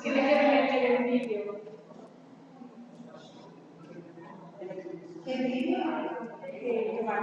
Que deje de meter el vídeo. ¿Qué vídeo? Que va.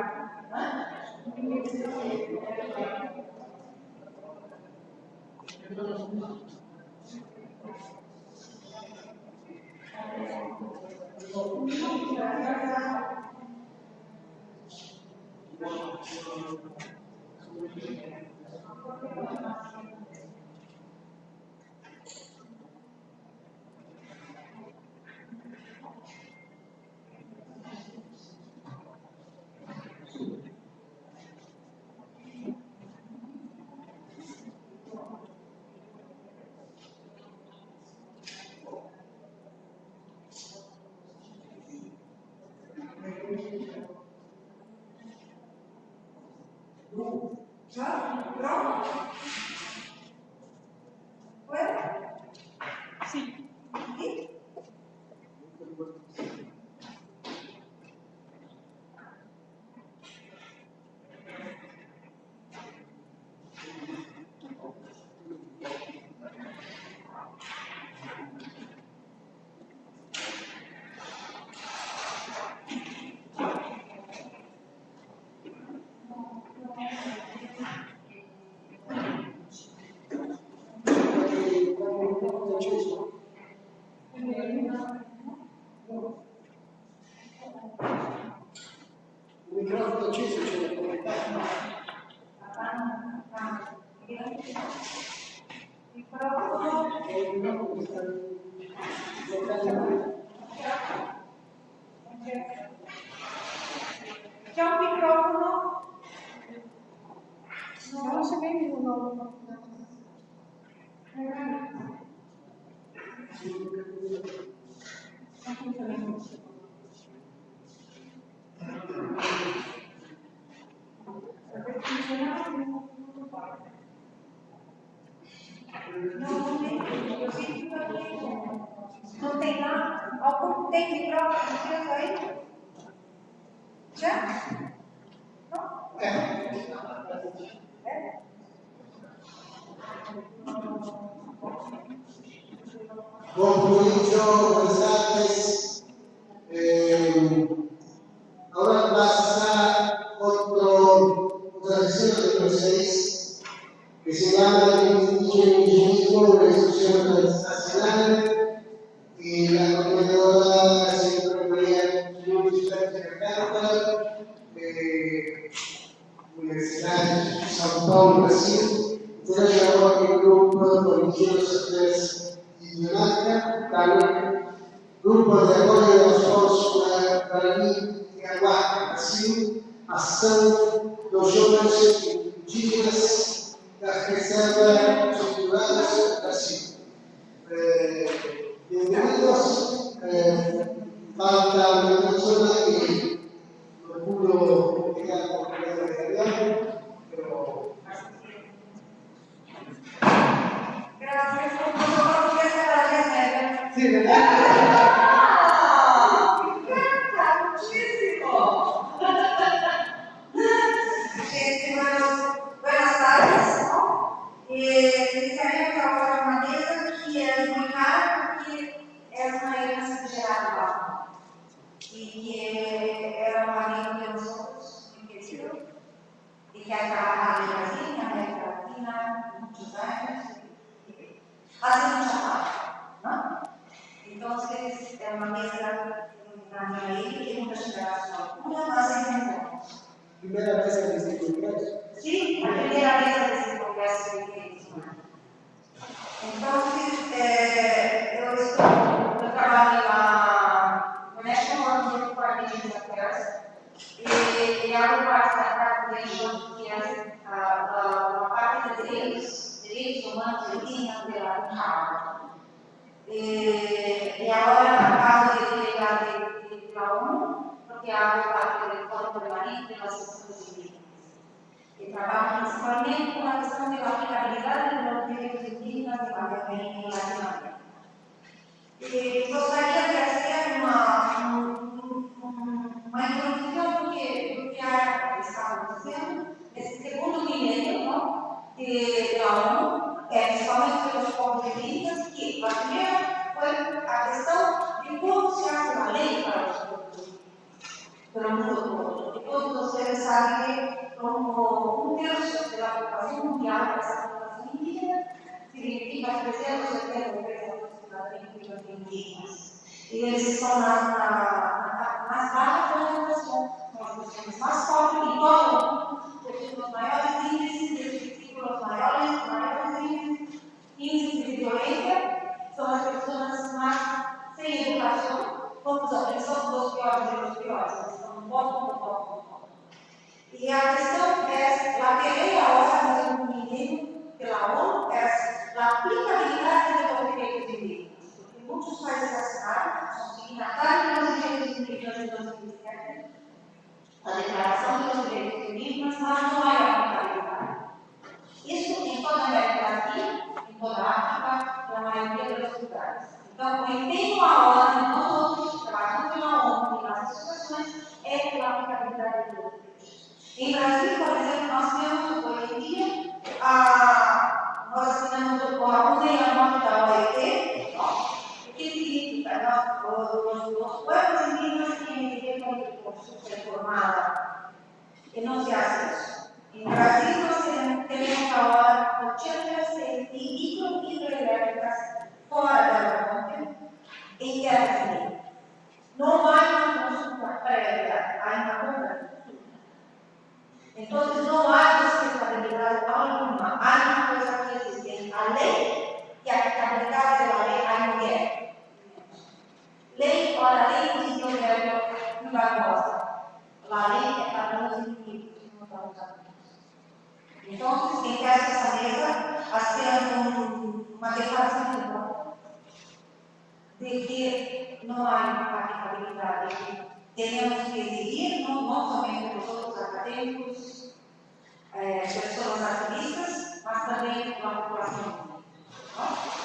Sí. Il microfono acceso c'è da connettare. C'è un microfono? No, non si vede uno. Não tem nada? Algum tem microfone aí? Já? Não? Buon pomeriggio, Salves. Ahora pasa otra sesión de los 6 que se llama Indigenismo, una discusión transnacional y la coordinadora señora María Luisa Carta, Universidad de São Paulo, Brasil. Ella llevó el grupo de políticos de Dinamarca, grupo de apoio de esforço para mim e Aguarda Brasil, ação dos jovens indígenas das reservas culturais do Brasil. Bienvenidos, falta una persona que no pudo llegar por problema de avión, pero... Gracias, por favor, voy a hacer Sí, ¿verdad? Buenas tardes. Iniciaremos agora uma mesa que é muito rara porque é uma herança gerada e que era uma língua que nós somos entendidos e que acaba no Brasil, na América Latina, muitos anos, assim nos chamaram, não? Então, é uma mesa na minha ilha, que nunca chegará à sua altura, mas entendemos. Primeira vez que eles têm congresso? Sim, a primeira vez desse congresso que eu fiz. Então, eu trabalho no National Organic Coordination Affairs e hago parte da Foundation, que é uma parte de Deus, derechos humanos indígenas de la UNAM. Y ahora acabo de llegar de la ONU, porque hago parte del Foro Permanente de las Naciones Indígenas. Y trabajo principalmente con la cuestión de la aplicabilidad de los derechos indígenas en Latinoamérica. Gostaria de hacer uma introdução do que estávamos dizendo, nesse segundo milênio, não, da ONU, principalmente pelos povos indígenas, que a primeira foi a questão de como se faz uma lei para os povos indígenas, pelo mundo todo. E todos vocês sabem que como 1/3 da população mundial, essa população indígena, significa 370 indígenas. E eles estão nas baixas da população, nós somos mais pobres em todo o mundo, temos os maiores índices, os maiores índices de violência, são as pessoas mais sem educação, como eles são dos piores, eles estão um pouco. E a questão é, a primeira hora do menino pela ONU é a aplicabilidade dos direitos indígenas. Muitos países assinaram, são signatários dos direitos indígenas de 2017, a Declaração dos Direitos Indígenas, mas não há aplicabilidade. Isso em toda a América Latina, em toda a África, na maioria dos lugares. Então, o empenho maior de nós outros, trabalhando pela ONU e nas associações, é pela aplicabilidade dos direitos. Em Brasil, por exemplo, nós temos hoje em dia, nós assinamos a nota da OIT, que significa os pueblos indígenas tienen derecho a una consulta informada. Y no se hace eso. En Brasil nós tenemos ahora 86 hidroelétricas fora da Amazônia em terra indígena. Não há uma consulta prévia ainda contra. Então, não há responsabilidade alguma. Há uma coisa que existe. A lei e a aplicabilidade da lei ainda é. Lei, ora, lei de Silvério Barbosa. A lei é para os inimigos, não para os amigos. Então, em essa mesa, hacemos uma declaração de voto de que não há aplicabilidade. Temos que exigir, não somente os outros acadêmicos, pessoas ativistas, mas também a população.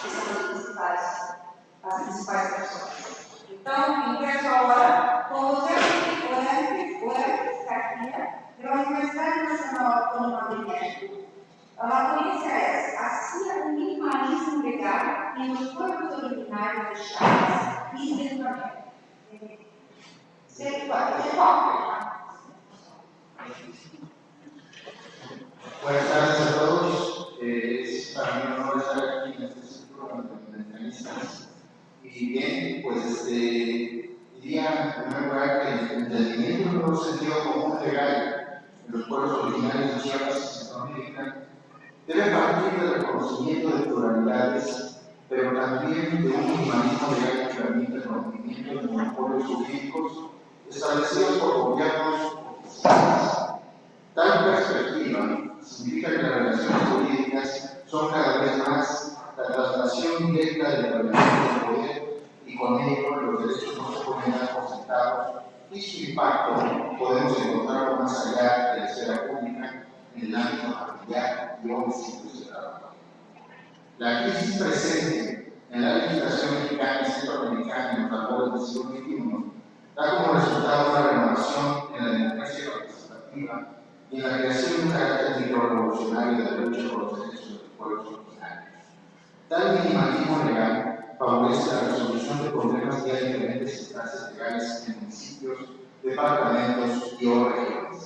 Essas são as principais pessoas. Então, em essa hora, como o F Cartilha, pela Universidade Nacional Autônoma do México, a polícia é assim o minimalismo legal em os corpos originários de Chaves e Centro-América. Buenas tardes a todos. Es para mí un honor estar aquí en este círculo de ambientalistas. Y bien, pues diría en primer lugar que el entendimiento de un sentido común legal en los pueblos originarios de Chiapas y Centroamérica debe partir del reconocimiento de pluralidades, pero también de un humanismo legal que permite el rompimiento de monopolios jurídicos establecidos por gobiernos oficiales. Tal perspectiva significa que las relaciones jurídicas son cada vez más la traslación directa de la relación de poder y con ello los derechos no se pueden dar por sentados y su impacto podemos encontrarlo más allá de la esfera pública en el ámbito familiar y o sitios de trabajo. La crisis presente en la legislación mexicana y centroamericana en los albores del siglo XXI da como resultado una renovación en la democracia participativa y en la creación de un carácter microrevolucionario de la lucha por los derechos de los pueblos originarios. Tal minimalismo legal favorece la resolución de problemas ya en diferentes instancias legales en municipios, departamentos y o regiones.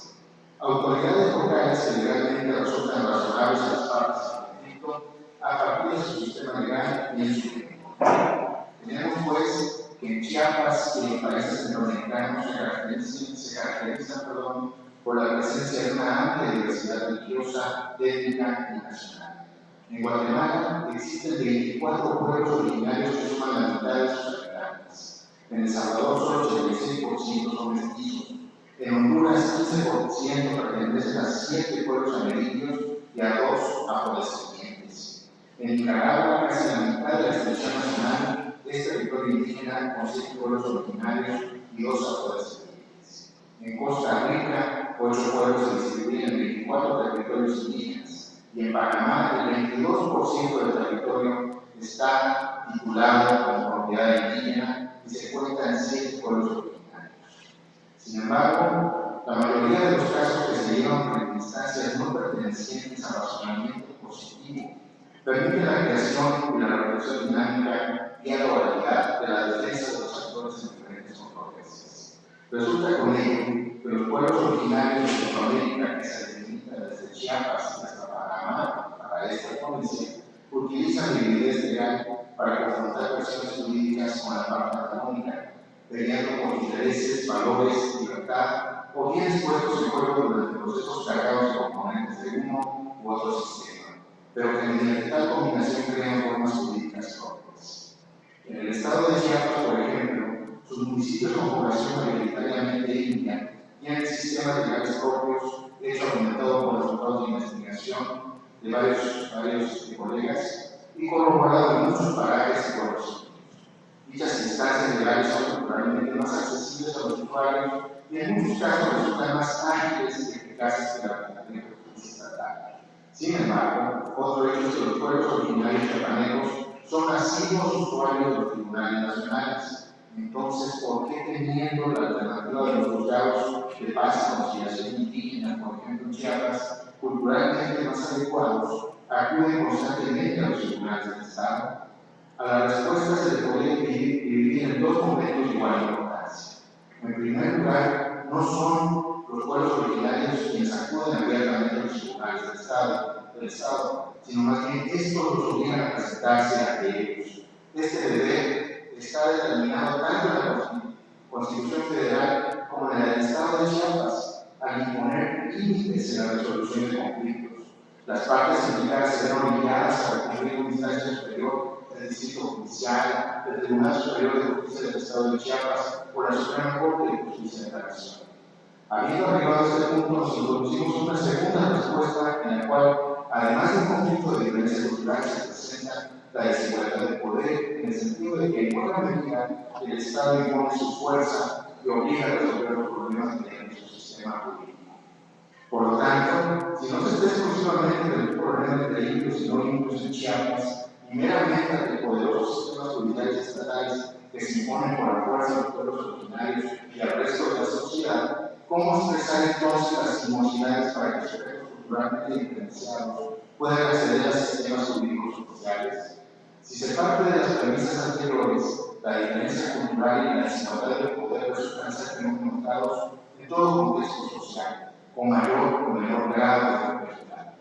Autoridades locales que legalmente resultan razonables a las partes del conflicto a partir de su sistema legal y en su tiempo. Tenemos pues que en Chiapas y en los países centroamericanos se caracterizan por la presencia de una amplia diversidad religiosa, étnica y nacional. En Guatemala existen 24 pueblos originarios que suman la mitad de sus habitantes. En El Salvador solo 86% son mestizos. En Honduras 15% pertenecen a 7 pueblos amerindios y a 2 afrodescendientes. En Nicaragua, casi la mitad de la extensión nacional es territorio indígena con 6 pueblos originarios y 2 autores indígenas. En Costa Rica, 8 pueblos se distribuyen en 24 territorios indígenas. Y en Panamá, el 22% del territorio está titulado como propiedad indígena y se cuenta en 7 pueblos originarios. Sin embargo, la mayoría de los casos que se llevan en instancias no pertenecientes al razonamiento positivo permite la creación y la reflexión dinámica y a la oralidad de la defensa de los actores en diferentes controversias. Resulta con ello que los pueblos originarios de Centroamérica, que se delimitan desde Chiapas hasta Panamá, para esta convención, utilizan la evidencia legal para confrontar cuestiones jurídicas con la parte patagónica, peleando por intereses, valores, libertad o bienes puestos en juego durante procesos cargados de componentes de uno u otro sistema, pero que mediante tal combinación crean formas jurídicas propias. En el estado de Chiapas, por ejemplo, sus municipios con población mayoritariamente india tienen sistemas legales propios, hecho alimentado por resultados de investigación de varios colegas y corroborado en muchos parajes y pueblos. Dichas instancias legales son naturalmente más accesibles a los usuarios y en muchos casos resultan más ágiles y eficaces que la Secretaría de Justicia estatal. Sin embargo, otro hecho es que los pueblos originarios chapanecos son asiduos usuarios de los tribunales nacionales. Entonces, ¿por qué teniendo la alternativa de los juzgados de paz y conciliación indígena, por ejemplo en Chiapas, culturalmente más adecuados, acuden constantemente a los tribunales del Estado? A la respuesta se le podría dividir en 2 momentos de igual importancia. En primer lugar, no son los pueblos originarios quienes acuden abiertamente a los tribunales del Estado, sino más bien estos los obligan a presentarse ante ellos. Este deber está determinado tanto en la Constitución Federal como en la del Estado de Chiapas, al imponer límites en la resolución de conflictos. Las partes implicadas se ven obligadas a recurrir a una instancia superior del Distrito Judicial, del Tribunal Superior de Justicia del Estado de Chiapas o la Suprema Corte de Justicia de la Nación. Habiendo arribado a este punto, nos introducimos una segunda respuesta en la cual, además de un conflicto de diferencia cultural, se presenta la desigualdad de poder, en el sentido de que en buena medida el Estado impone su fuerza y obliga a resolver los problemas mediante su sistema jurídico. Por lo tanto, si no se está exclusivamente del problema entre limpios y no limpios en Chiapas, y meramente ante poderosos sistemas judiciales estatales que se imponen por la fuerza de los pueblos originarios y al resto de la sociedad, ¿cómo expresar entonces las sinuosidades para que sujetos culturalmente diferenciados puedan acceder a sistemas jurídicos oficiales? Si se parte de las premisas anteriores, la diferencia cultural y la desigualdad de poder resultan ser fenómenos notados en todo contexto social, con mayor o menor grado de complejidad.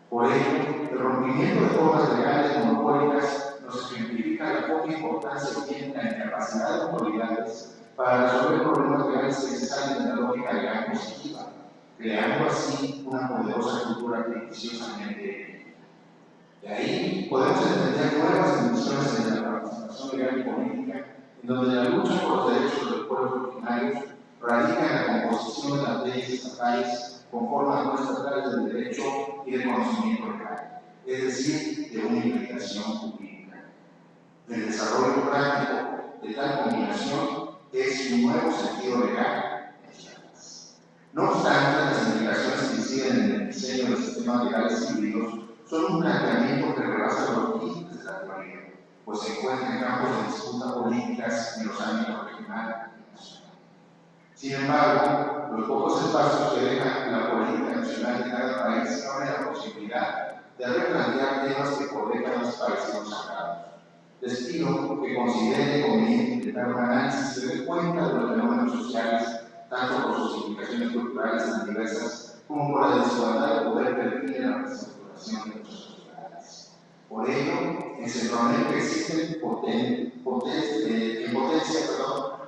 Por ello, el rompimiento de formas legales monopólicas nos ejemplifica la poca importancia que tiene la incapacidad de autoridades para resolver problemas legales que se salen de la lógica legal positiva, creando así una poderosa cultura criticiosamente ética. De ahí podemos entender nuevas dimensiones en la participación legal y política, en donde la lucha por los derechos de los pueblos originarios radica en la composición de las leyes estatales con formas no estatales del derecho y de conocimiento legal, es decir, de una implicación jurídica. El desarrollo práctico de tal combinación es un nuevo sentido legal en Chiapas. No obstante, las implicaciones que inciden en el diseño de sistemas legales híbridos son un planteamiento que rebasa los límites de la teoría, pues se encuentra en campos de disputa políticas en los ámbitos regional y nacional. Sin embargo, los pocos espacios que deja la política nacional de cada país abren la posibilidad de replantear temas que por décadas parecieron sagrados. Les pido que consideren conveniente intentar un análisis que dé cuenta de los fenómenos sociales, tanto por sus implicaciones culturales tan diversas, como por la desigualdad de poder que define la reestructuración de nuestras sociedades. Por ello, en Centroamérica existen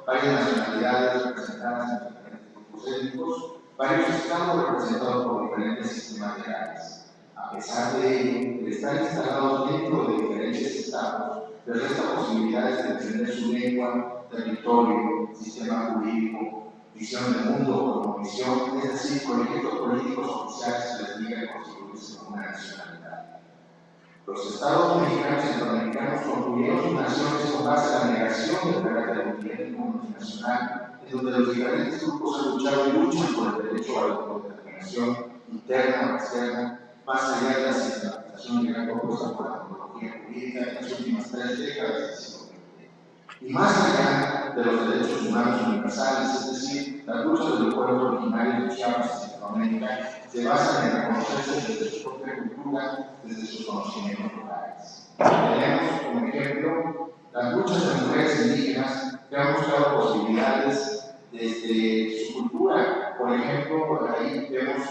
varias nacionalidades representadas en diferentes grupos étnicos, varios estados representados por diferentes sistemas legales. A pesar de ello, el estar instalados dentro de diferentes estados les resta posibilidades de defender su lengua, territorio, sistema jurídico, visión del mundo como visión, es decir, proyectos políticos oficiales que les digan constituirse como una nacionalidad. Los estados mexicanos y centroamericanos construyeron naciones con base en la negación del carácter auténtico multinacional, en donde los diferentes grupos han luchado y luchan por el derecho a la autodeterminación interna o externa, más allá de la sistematización legal propuesta por la antropología jurídica en las últimas 3 décadas del siglo XX. Y más allá de los derechos humanos universales, es decir, las luchas de los pueblos originarios de Chiapas y Centroamérica se basan en reconocerse desde su propia cultura, desde sus conocimientos locales. Tenemos como ejemplo las luchas de mujeres indígenas que han buscado posibilidades desde su cultura. Por ejemplo, ahí vemos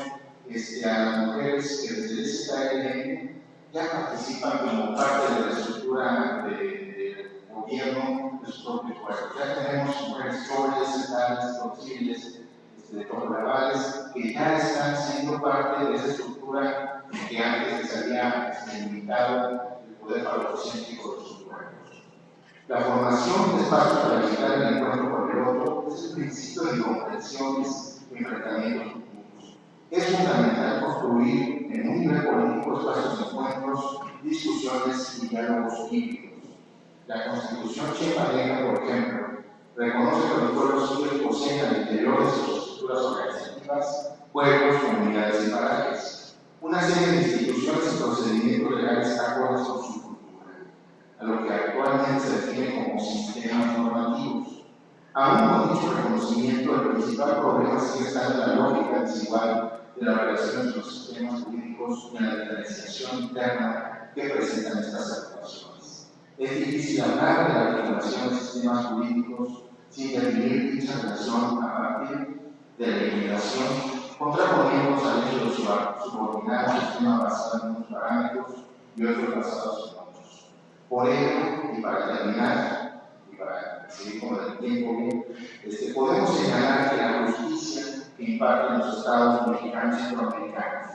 a las mujeres que desde ese KLN ya participan como parte de la estructura del gobierno de sus propios pueblos. Ya tenemos mujeres jóvenes, estables, flexibles, corporales, que ya están siendo parte de esa estructura que antes les había limitado el poder falocéntrico de sus pueblos. La formación de espacios para evitar el encuentro con el otro es el principio de comprensiones y enfrentamientos futuros. Es fundamental construir en un nivel político espacios de encuentros, discusiones y diálogos híbridos. La Constitución chiapaneca, por ejemplo, reconoce que los pueblos indígenas poseen al interior de sus estructuras organizativas, pueblos, comunidades y parajes, una serie de instituciones y procedimientos legales acordes con su cultura, a lo que actualmente se define como sistemas normativos. Aún con dicho reconocimiento, el principal problema sigue estando en la lógica desigual de la relación entre los sistemas jurídicos y en la diferenciación interna que presentan estas actuaciones. Es difícil hablar de la articulación de sistemas jurídicos sin definir dicha relación a partir de la inmigración, contraponiéndose al hecho de subordinar un sistema basado en unos parámetros y otros basados en otros. Por ello, y para terminar, y para seguir con el tiempo bien, podemos señalar que la justicia que imparten los estados mexicanos y centroamericanos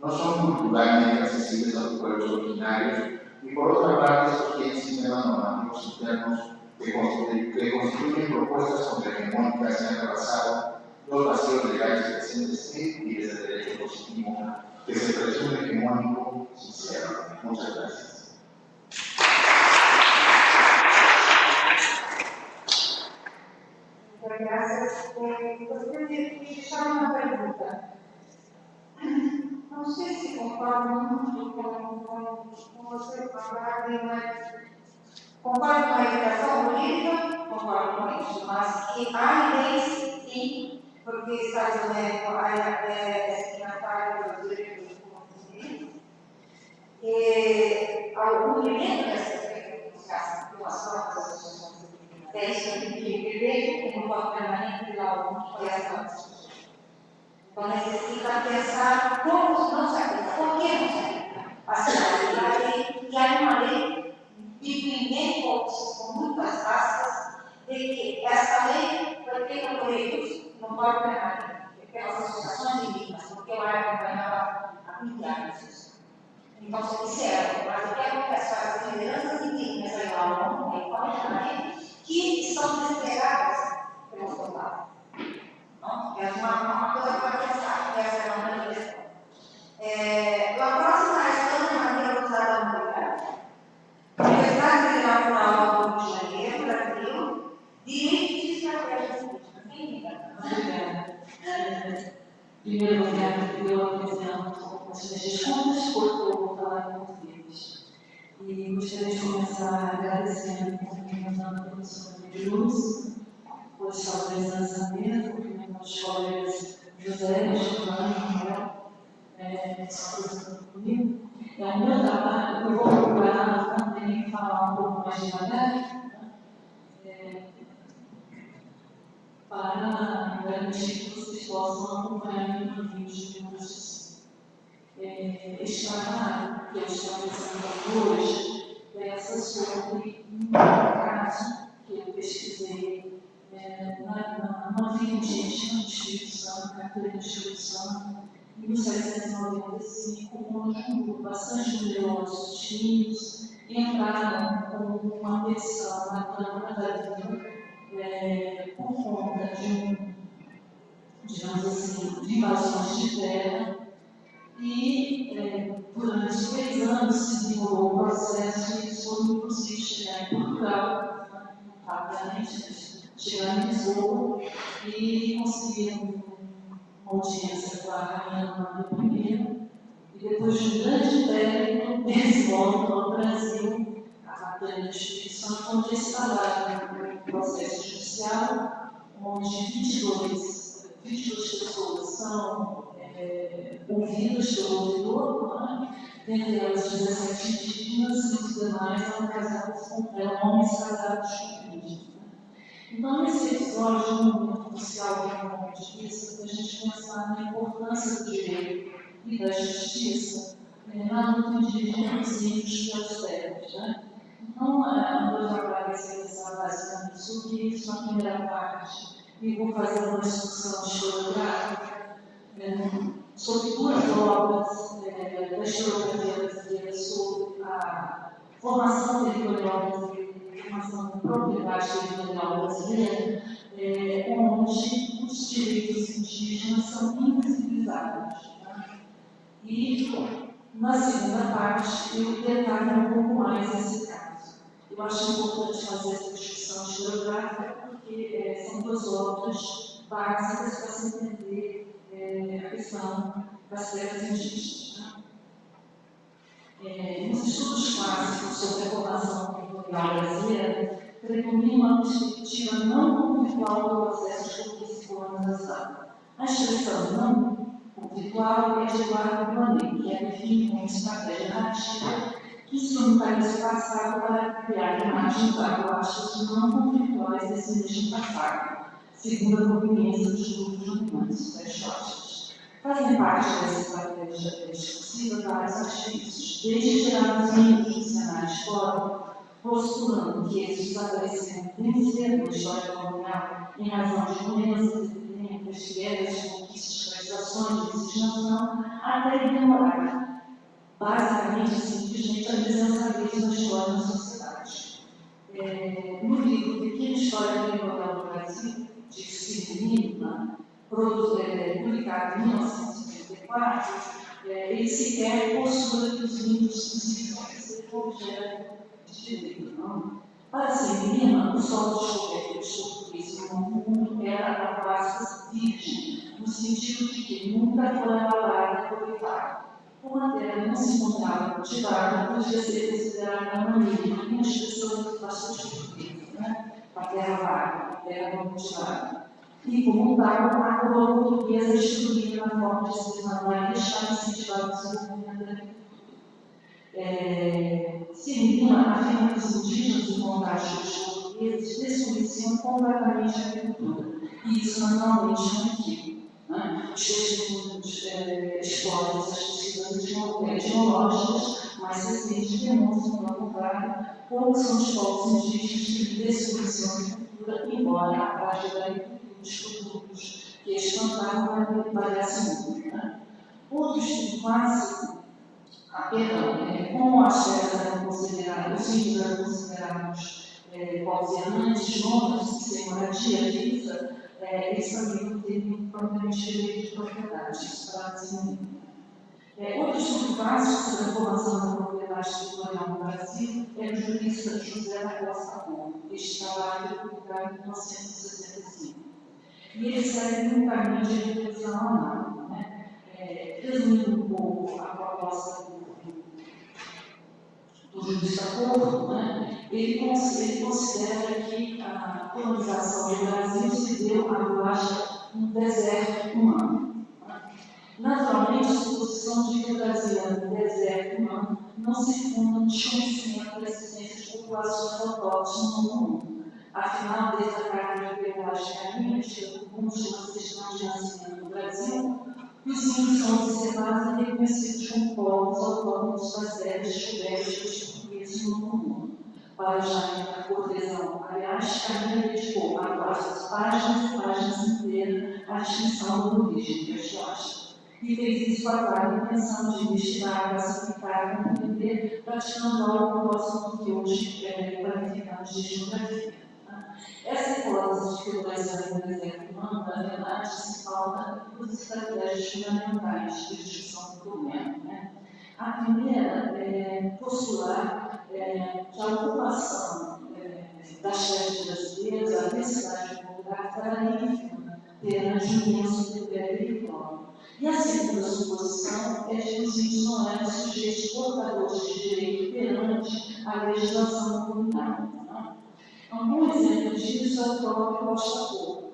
no son culturalmente accesibles a los pueblos originarios, y por otra parte, estos tienen sistemas normativos internos que constituyen propuestas contrahegemónicas y han rebasado los vacíos legales presentes en y desde el derecho positivo que se presume hegemónico sincero. Muchas gracias. Muchas gracias. Gostaria de deixar uma pergunta. Não sei se concordo muito com você, mas concordo com a educação política, concordo com isso, mas que há evidência, sim, porque está dizendo a destinatária dos direitos humanos e ao cumprimento dessas reivindicações de umas próprias associações desta que no voto permanente lá foi essa discussão. Então necessita pensar como não se aplica, por que não se aplica a cidade e há uma lei de com muitas aspas de que essa lei foi feita por eles no voto permanente, pelas associações indígenas, porque eu acompanhava há 20 anos. Então se disseram, mas o que acontece com as lideranças indígenas aí lá no voto permanente que estão despregadas pelo soldado. É uma coisa para pensar, que essa é uma grande questão. A próxima questão de maneira usada no mercado. Universidade Federal Rural do Rio de Janeiro, Brasil, direito de estratégia política. Primeiro lugar, eu apresento as minhas contas, porque eu vou falar em português. E gostaria de começar agradecendo e cumprimentando a professora Luz, pois sua presença mesmo, cumprimentando os colegas José, Giovanni, Manuel, sua presença comigo. É um meu trabalho, eu vou procurar também falar um pouco mais devagar, para garantir que vocês possam acompanhar o vídeo de hoje. Este trabalho que eu estou apresentando hoje versa sobre um caso que eu pesquisei numa vila indígena do Espírito Santo, carteira do Espírito Santo, em 1795, onde um grupo bastante numeroso de filhos entraram com uma petição na Câmara da Vila por conta de digamos assim, de invasões de terra e durante 3 anos se desenvolveu um processo e isso foi inclusive chegar em Portugal, rapidamente, chegar em Lisboa e conseguir uma audiência com a Rainha Maria I, e depois de um grande técnico, eles voltam ao Brasil, a grande instituição, onde eles trabalham no processo judicial, onde 22 pessoas são ouvidas pelo ouvidor, dentre elas 17 indígenas e os demais eram casados com homens casados com indígenas. Então, nesse episódio, de um momento crucial do meu ponto de vista, a gente pensar na importância do direito e da justiça na luta indígena dos índios pelos terras. Então, eu já agradeço pensar basicamente sobre isso na primeira parte, e vou fazer uma discussão historiográfica sobre 2 obras da historiografia brasileira sobre a formação territorial brasileira, formação da propriedade territorial brasileira, onde os direitos indígenas são invisibilizados. E, na segunda parte, eu detalho um pouco mais esse caso. Eu acho importante fazer essa discussão historiográfica, porque são 2 obras básicas para se entender a questão das terras indígenas. Nos estudos clássicos sobre a formação territorial brasileira, predomina uma perspectiva não conflitual do processo de conquista e colonização. A expressão não conflitual é de Eduardo Brunet, que é definido como estratégia narrativa que instrumentaliza o passado para criar imagens aglóticas não conflituais desse mesmo passado, segundo a proveniência dos grupos dominantes pré-históricos. Fazem parte dessa estratégia discursiva vários artifícios, desde gerar os meios do cenário histórico, postulando que esse estabelecimento tem sido na história colonial em razão de doenças, epidemias, guerras, conquistas, prestações de miscigenação, até ignorar, basicamente, simplesmente, a presença deles na história da sociedade. No livro Pequena História Territorial do Brasil, de Severino, publicado em 1954, ele sequer postula que os índios precisam ser objeto de direito. Para Severino, o solo descoberto dos portugueses no mundo era a classe virgem, no sentido de que nunca foi lavrada e aproveitada. Como a terra não se encontrava cultivada, podia ser considerada uma maneira, uma expressão bastante portuguesa, a terra vaga, a terra não cultivada. E, como tal, a coroa portuguesa distribuída na forma de cisnamária estava incentivada o desenvolvimento da agricultura. Severino afirma que os indígenas do contágio dos portugueses desconheciam completamente a agricultura, e isso naturalmente não é equívoco. Os testemunhos exploram essas pesquisas etnológicas mais recentes demonstram, ao contrário, como são os povos indígenas que desconheciam a agricultura, embora a prática da agricultura dos produtos que eles plantavam variasse muito. Outro estudo clássico, como as terras eram consideradas, os índios eram considerados povos errantes, nômades, sem moradia fixa, eles também não têm propriamente direito de propriedade, isso para desenvolver. Outro estudo clássico sobre a formação da propriedade territorial no Brasil é do jurista José da Costa Ponto. Este trabalho foi publicado em 1965. E ele segue um caminho de redução análoga. Resumindo um pouco a proposta do jurista Porto, ele considera que a colonização do Brasil se deu à baixa no deserto humano. Naturalmente, a suposição de que o Brasil é um deserto humano não se funda no desconhecimento da existência de populações autóctones no mundo. Afinal, desde a carta de Pelagem Carinha, como chama a questão de nascimento do Brasil, os índios são observados e reconhecidos como povos autônomos das terras descobertas pelos portugueses no mundo. Para Jaime Cortesão, aliás, Carinha dedicou a várias páginas e páginas inteiras à distinção do origem que eu acho. E fez isso com a clara intenção de investigar, classificar e compreender, praticando algo próximo do que hoje qualificamos de geografia. Essa hipótese de que o Brasil é um deserto humano, na verdade, se falta duas estratégias fundamentais de discussão do problema. A primeira é postular que a ocupação das terras brasileiras, a densidade demográfica era ínfima perante o imenso território. E a segunda suposição é que os índios não eram sujeitos portadores de direito perante a legislação comunitária. Um bom exemplo disso é o próprio Costa Porto.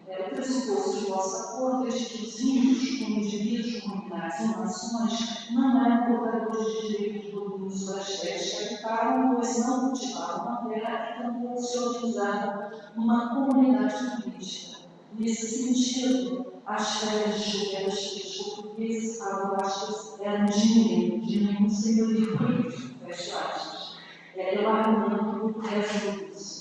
O pressuposto de Costa Porto é que os índios, como indivíduos, comunidades ou nações, não eram portadores de direito de domínio sobre as terras que habitavam, pois não cultivavam a terra e tampouco se organizavam numa comunidade política. Nesse sentido, as terras descobertas pelos portugueses abaixas eram de nenhum senhorio político, fecha aspas. Eu argumento o resto disso.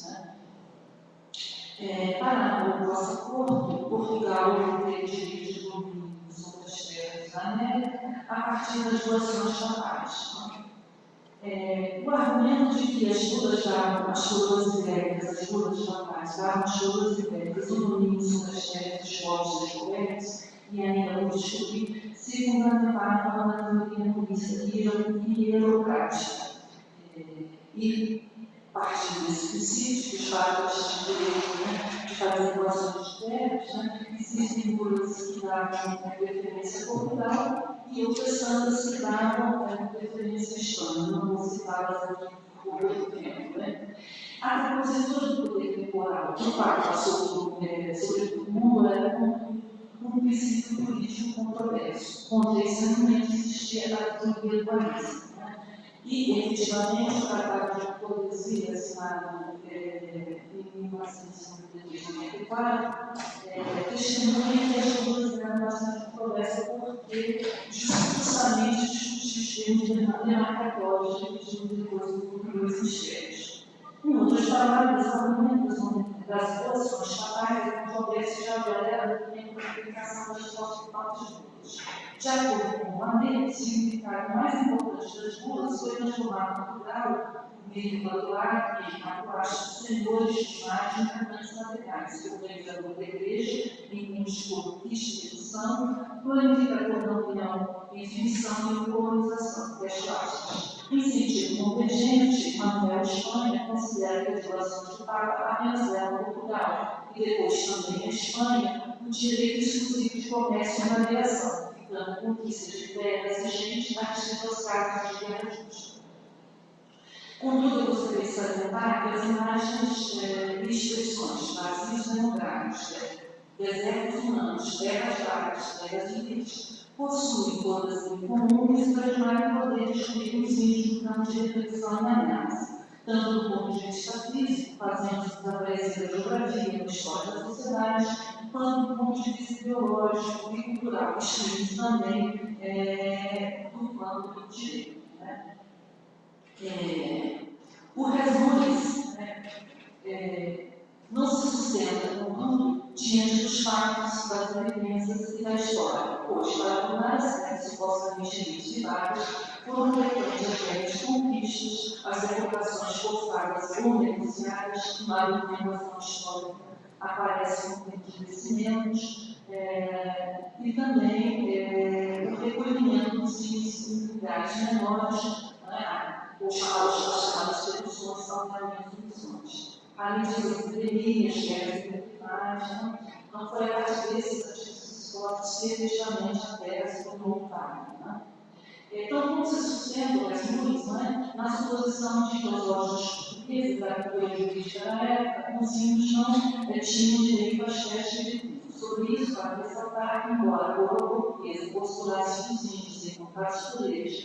Para o nosso corpo, Portugal não tem direito de domínio sobre as terras da América a partir das doações papais. O argumento de que as coroas ibéricas, as coroas papais, davam às coroas ibéricas o domínio sobre as terras dos povos descobertos e ainda não descobrir, se fundamentaram na teoria política e eurocrática. E parte desse princípio, que os fatos de direito de fazer doações de terras, existem coroas que davam preferência a Portugal e outras tantas que davam preferência à Espanha. Não vou citá-las aqui por muito tempo. A propositura do poder temporal, que passou sobre o mundo, era um princípio político controverso. Contra esse argumento existia a teoria dualista. E, efetivamente, o Tratado de Tordesilhas, assinado em 1994, testemunha que as duas eram bastante controversas porque justamente discutiu os termos demarcatórios dividindo depois dos mistérios. Em outras palavras, os argumentos das relações papais e controversas já vieram em publicação das próprias bulas. De acordo com o Lamet, o significado mais importante das bulas foi transformar Portugal, o meio natural, em abaixo dos senhores dos mares importantes materiais, organizador da igreja, em discurso e instituição, planificador da união entre missão e colonização, fecha aspas. Em sentido convergente, Manuel Espanha considera que as relações do Papa apenas levam a Portugal e depois também a Espanha o direito exclusivo de comércio e navegação, ficando conquista de terras e gente atingindo aos casos de guerra justa. Contudo, eu gostaria de salientar que as imagens e expressões vazios demográficos, desertos humanos, terras vagas, terras livres, possuem todas em comum o extraordinário poder de excluir os índios do campo de reflexão e análise, tanto do ponto de vista físico, fazendo desaparecer a geografia, a história da sociedade, quanto do ponto de vista ideológico e cultural, excluindo também do plano do direito. O Resumes não se sustenta no mundo diante dos fatos, das evidências e da história, pois, para tornar as terras supostamente identificadas, foram frequentes as grandes conquistas, as deportações forçadas ou negociadas, que na documentação histórica aparecem como enriquecimentos, e também o recolhimento dos índices individuais menores, ou chamadas seduções, salvamentos e missões. Além das epidemias, guerras identitárias, não foi a partir desses artigos históricos que efetivamente a terra se tornou voluntária. Então, como se sustenta as luzes, na suposição de que os órgãos portugueses da cultura jurídica da época, os índios não tinham direito às terras diretivas. Sobre isso, para ressaltar que, embora a coroa portuguesa postulasse os índios em contratos poderes,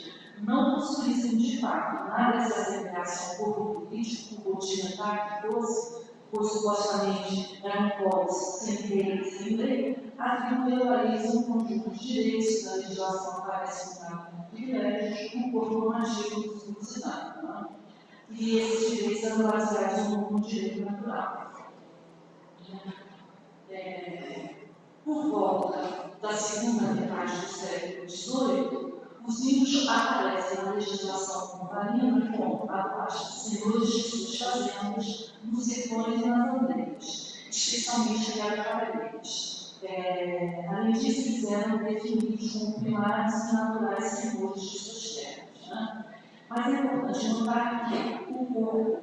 não possuíssem de fato nada de se assemelhasse ao povo político continental que fosse, pois supostamente eram povos sem reino e sem lei, atribuem-lhes um conjunto de direitos da legislação parece mudar como privilégios, um corpo nativo dos muçulmanos. E esses direitos eram baseados no direito natural. Por volta da segunda metade do século XVIII, os índios aparecem na legislação comparina como abaixo senhores de suas fazendas, nos sertões e nas aldeias, especialmente em Aracaraíbas. Além disso, quiseram definir como primários e naturais senhores de suas terras. Né? Mas é importante notar que o corpo,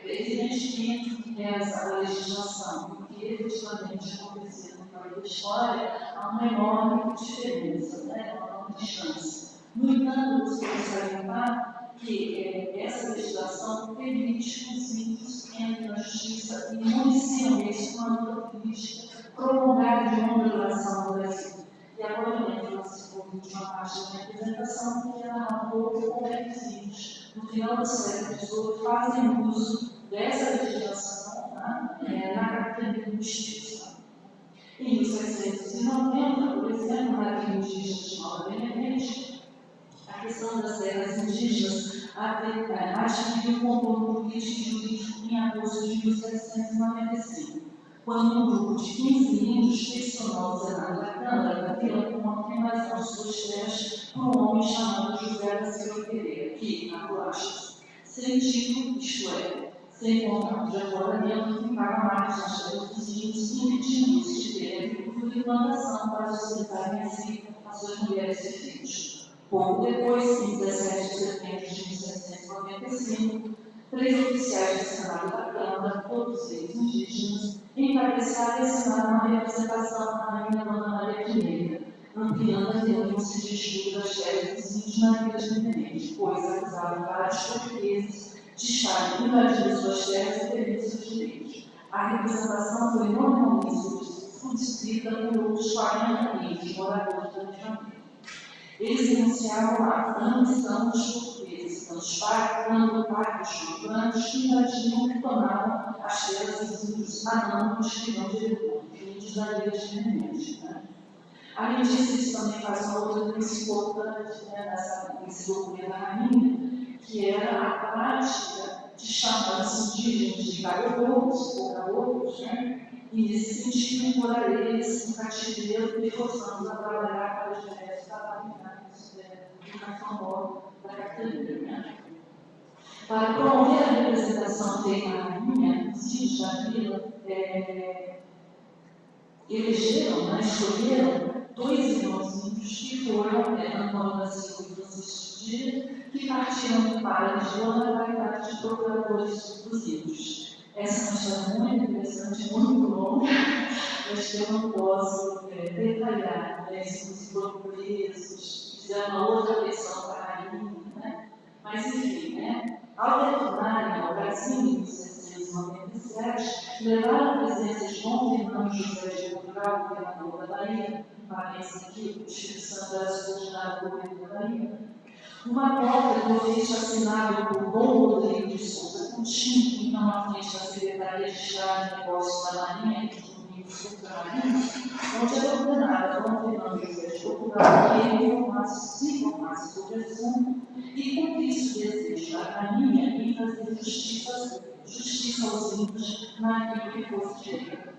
evidentemente, que essa legislação, e que efetivamente aconteceu no meio da história, há uma enorme diferença, né? Uma enorme distância. No entanto, gostaria de salientar que essa legislação permite que os índios entrem na justiça e municiam isso com a luta política prolongada de longa duração no Brasil. E agora eu entro nessa última parte da minha apresentação, que é narrar um pouco como é que os índios, no final do século XVIII, fazem uso dessa legislação na capitania do Espírito Santo. Em 1790, por exemplo, na Vila Indígena de Nova Benevente, a questão das terras indígenas adquiriu um contorno político e jurídico em agosto de 1795, quando um grupo de 15 índios pressionou o Senado da Câmara da Vila com uma invasão de suas terras por um homem chamado José da Silva Pereira, que, na Coaches, sem título, isto é, sem contrato de arrendamento, ficava mais nas terras dos índios, impedindo-os de terem agricultura e plantação para sustentarem assim as suas mulheres e filhos. Pouco depois, em 17 de setembro de 1795, 3 oficiais do Senado da Câmara, todos eles indígenas, encabeçaram e assinaram uma representação da rainha Dona Maria I, ampliando a denúncia de estudo das terras dos índios na Vila de Benevente, pois acusavam vários portugueses de estarem invadindo suas terras e perdendo seus direitos. A representação foi normalmente subscrita por outros 40 índios moradores da região. Eles denunciavam a ambição dos portugueses, tantos pactos urbanos que invadiam e tomavam as terras dos índios anônimos que não diretor, índios da Ilha de Benevente. Além disso, eles também fazem uma outra principal nesse documento da rainha, que era a prática de chamar os indígenas de caboclos, ou caboclos, e nesse sentido, por eles, no cativeiro, e forçando a trabalhar para os diversos trabalhos do cartão da capitania. Para promover a representação feita na rainha, os índios da vila elegeram, escolheram 2 irmãos índios que foram Antônio da Silva e Francisco Dias, que partiram para a região na qualidade de procuradores dos índios. Essa é uma história muito interessante, muito longa, mas que eu não posso detalhar. Eles foram presos, fizeram uma outra versão para a rainha, Mas, enfim, ao retornarem ao Brasil em 1797, levaram a presença de João Fernando José de Portugal, governador da Bahia, parece que o Espírito Santo era subordinado ao governo da Bahia, uma nota do ofício assinado por Dom Rodrigo de Souza Coutinho, então à frente da Secretaria de Estado de Negócios da Marinha, do Sul da Marinha, onde era ordenado a Dom Fernando José de Portugal que ele se informasse sobre o assunto e cumprisse o desejo da Rainha em fazer justiça aos índios naquilo que fosse direito.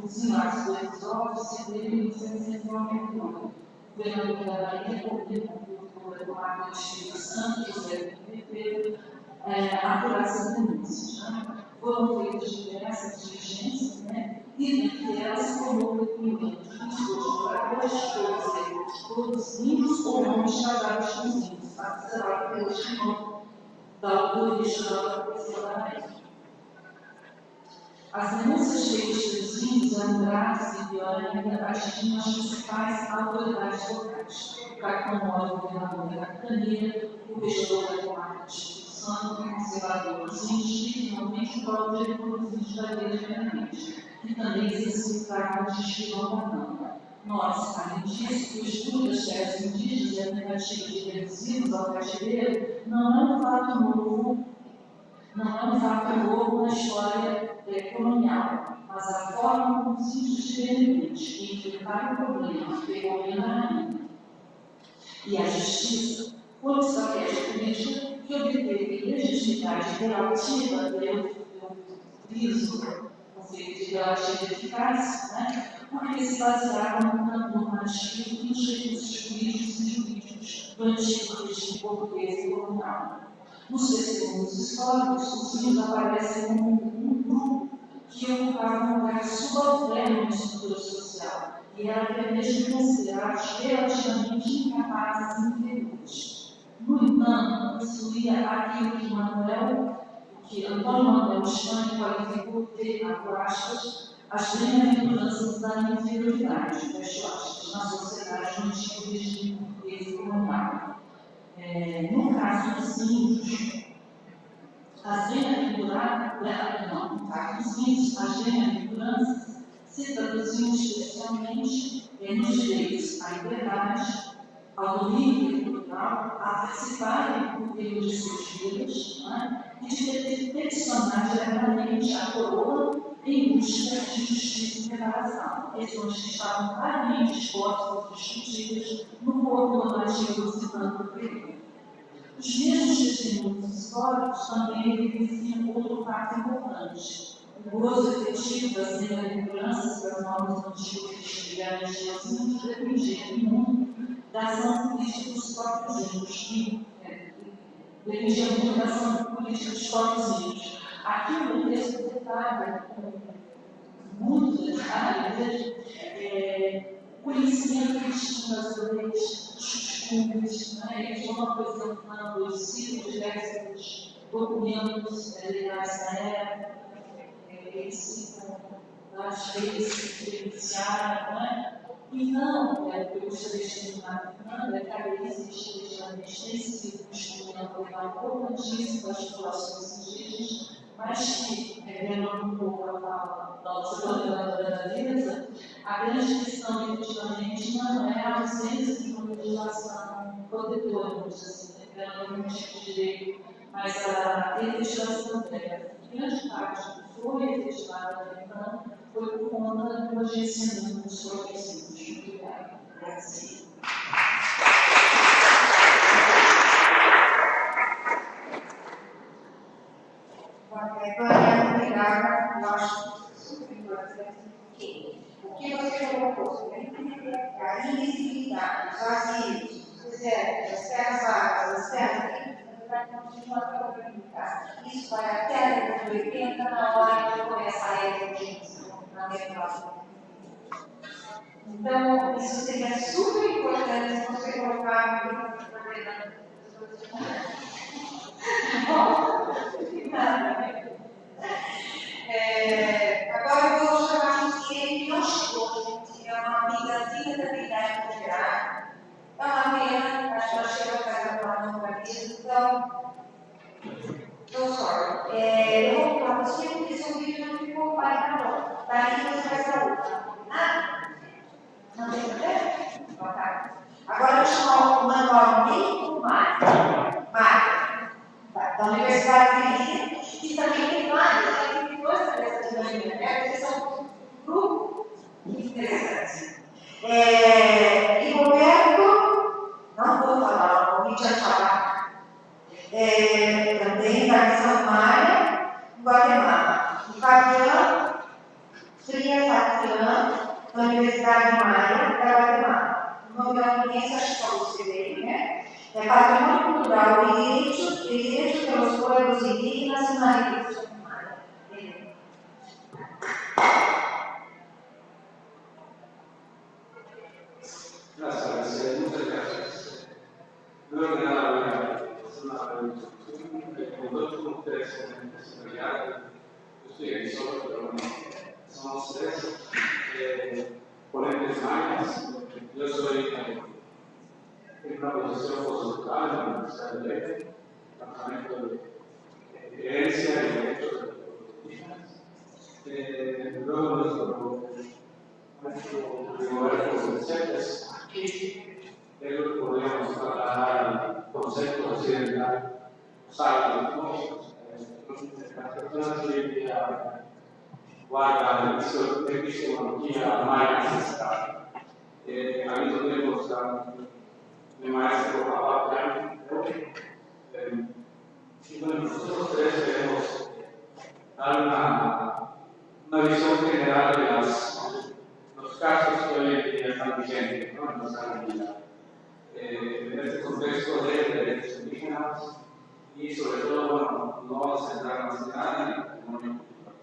Os inatos do episódio se deu em 1799. O governador da Bahia ordenou o Marco do Espírito Santo, José Pedro, apurar essa denúncia. Foram feitas diversas diligências, e entre elas se formou o depoimento de 22 moradores, todos índios ou homens casados com os índios, será que pelo chamou da autora original da poesia da Bahia. As denúncias feitas pelos índios eram graves e pior ainda atingindo as principais autoridades locais. O Carcomó, o governador da capitania, o gestor da comarca do Espírito Santo, o conservador dos índios e, finalmente, o próprio diretor dos índios da Ilha de Benevente, que também exercia o cargo de escrivão da Câmara. Nós, além disso, o estudo das terras indígenas e a tentativa de reduzi-los ao cativeiro não é um fato novo na história colonial, mas a forma como os índios de Benevente enfrentaram o problema que pegou na rainha. E a justiça foi uma estratégia política que obteve legitimidade relativa pelo conceito de relativa eficácia, porque se baseava no normativo e nos recursos políticos e jurídicos do antigo regime português e colonial. Nos testemunhos históricos, os índios aparecem como um grupo que ocupavam um lugar subalterno na estrutura social e eram até mesmo considerados relativamente incapazes e inferiores. No entanto, possuía aquilo que Antônio Manuel Espanha qualificou de, por aspas, as bem-aventuranças da inferioridade, fecho aspas, na sociedade no antigo regime português e colonial. No caso dos índios, as bem-aventuranças se traduziam especialmente nos direitos à liberdade, ao domínio cultural, a participarem do período de seus filhos, e de peticionar diretamente a coroa em busca de justiça e reparação. Questões que estavam claramente expostas e discutidas no corpo normativo ocidental do período. Os mesmos testemunhos históricos também evidenciam outro fato importante. O gozo efetivo das bem-aventuranças das normas do antigo regime religioso dependia muito da ação política dos próprios índios, dependia muito da ação política dos próprios índios. Aqui no texto detalha, com muito detalhe, o conhecimento que tinha das leis, dos costumes, eles vão apresentando os ciclos diversos documentos legais da época, eles citam as leis que se iniciaram, Então, o que eu gostaria de terminar é que a lei existe legitimamente tem sido um instrumento legal importantíssimo das populações indígenas, mas que, revelando um pouco a fala da nossa coordenadora da Lisa, a grande questão, efetivamente, não é a ausência de uma legislação protetora, vamos dizer assim, revelando um tipo de direito, mas a efetivação dela. Grande parte do que foi efetivada, então, foi por conta do agenciamento dos próprios índios. Muito obrigada. Graças. Obrigada, eu acho super importante que o que você colocou sobre a invisibilidade, os vazios, os desertos, as terras vagas, as terras vai continuar a perguntar. Isso vai até a década de 80, na hora de começar a emergência na metrópole. Então, isso seria super importante você colocar no coordenador. Agora eu vou chamar a gente que não chegou, que é uma amigazinha da Trindade Federal. É uma pena, acho que ela chegou a casa para uma partida, então. So sorry. Eu vou falar para você porque seu vídeo não ficou parado. Daí você vai para outra. Não tem problema? Ok. Agora eu vou chamar o manual do Mário, da Universidade de Rio, que também tem vários agricultores dessa dinâmica, porque são um grupo interessante. E Roberto, não vou falar, o convite a falar, também da Missão Maia, Guatemala. E Fabiano, Fria Fabiano, da Universidade Maia, da Guatemala. O nome da audiência, acho que só você veio, né? É Patrimônio Cultural Direito pelos Povos Indígenas e Marítimos. Gracias, muchas gracias. Primero que nada, es una introducción que con ustedes en personalidad. Yo estoy aquí solo, pero bueno, somos tres ponentes mayas. Yo soy en una posición postdoctoral en la Universidad de Leyte, departamento de herencia y derechos de los indígenas. Luego nuestro Roberto Mercedes, aquí podríamos trasladar el concepto occidental, usar las personas que hoy día guardan epistemología maya ancestral. Al mismo tiempo está mi maestro Papá y bueno, nosotros tres queremos dar una visión general de los casos que hoy en día están vigentes, ¿no? En nuestra comunidad. En este contexto de derechos indígenas y sobre todo, bueno, no vamos a entrar más en nada en el patrimonio cultural.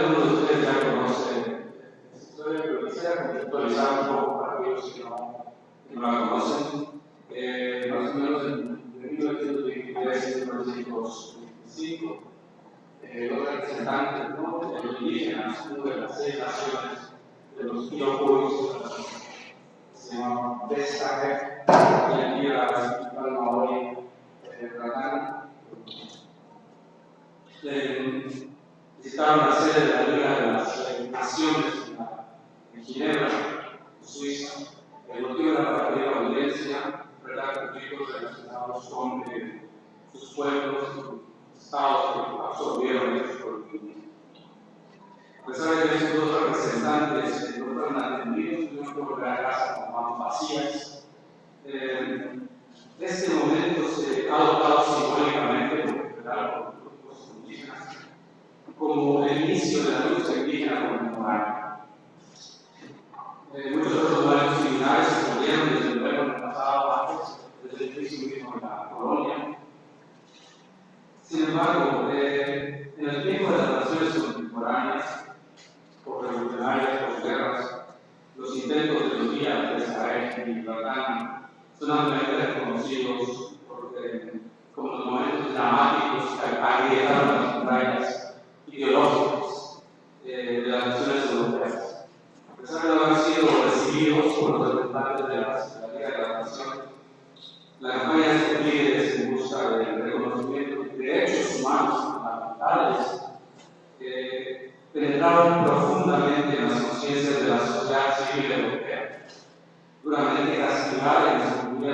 algunos de ustedes ya conocen esta historia, pero quisiera contextualizar un poco para aquellos que no la conocen. Más o menos de 1923 a 1925, los representantes de los indígenas, una de las 6 naciones de los Iroquois, se llama Destaque, y aquí la principal maori, Ratán, visitaron la sede de la Liga de las Naciones en Ginebra, Suiza. El motivo era para pedir audiencia, tratar conflictos relacionados con sus pueblos, estados que absorbieron estos conflictos. A pesar de que esos dos representantes no fueron atendidos, tuvieron que volver a casa con manos vacías. Este momento se ha adoptado simbólicamente por los grupos indígenas como el inicio de la lucha indígena contemporánea. Muchos otros modelos similares se volvieron desde luego en el pasado antes, desde el inicio mismo de la colonia. Sin embargo, en el tiempo de las naciones contemporáneas, por revolucionarias, por guerras, los intentos de los días de Israel y Ratán son ampliamente reconocidos como los momentos dramáticos que agrietaron las murallas ideológicas de las naciones europeas. A pesar de no haber sido recibidos por los representantes de la Liga de las Naciones, la campaña de estos líderes en busca del reconocimiento de derechos humanos fundamentales penetraron profundamente en las conciencias de la sociedad civil europea, duramente castigada y destruida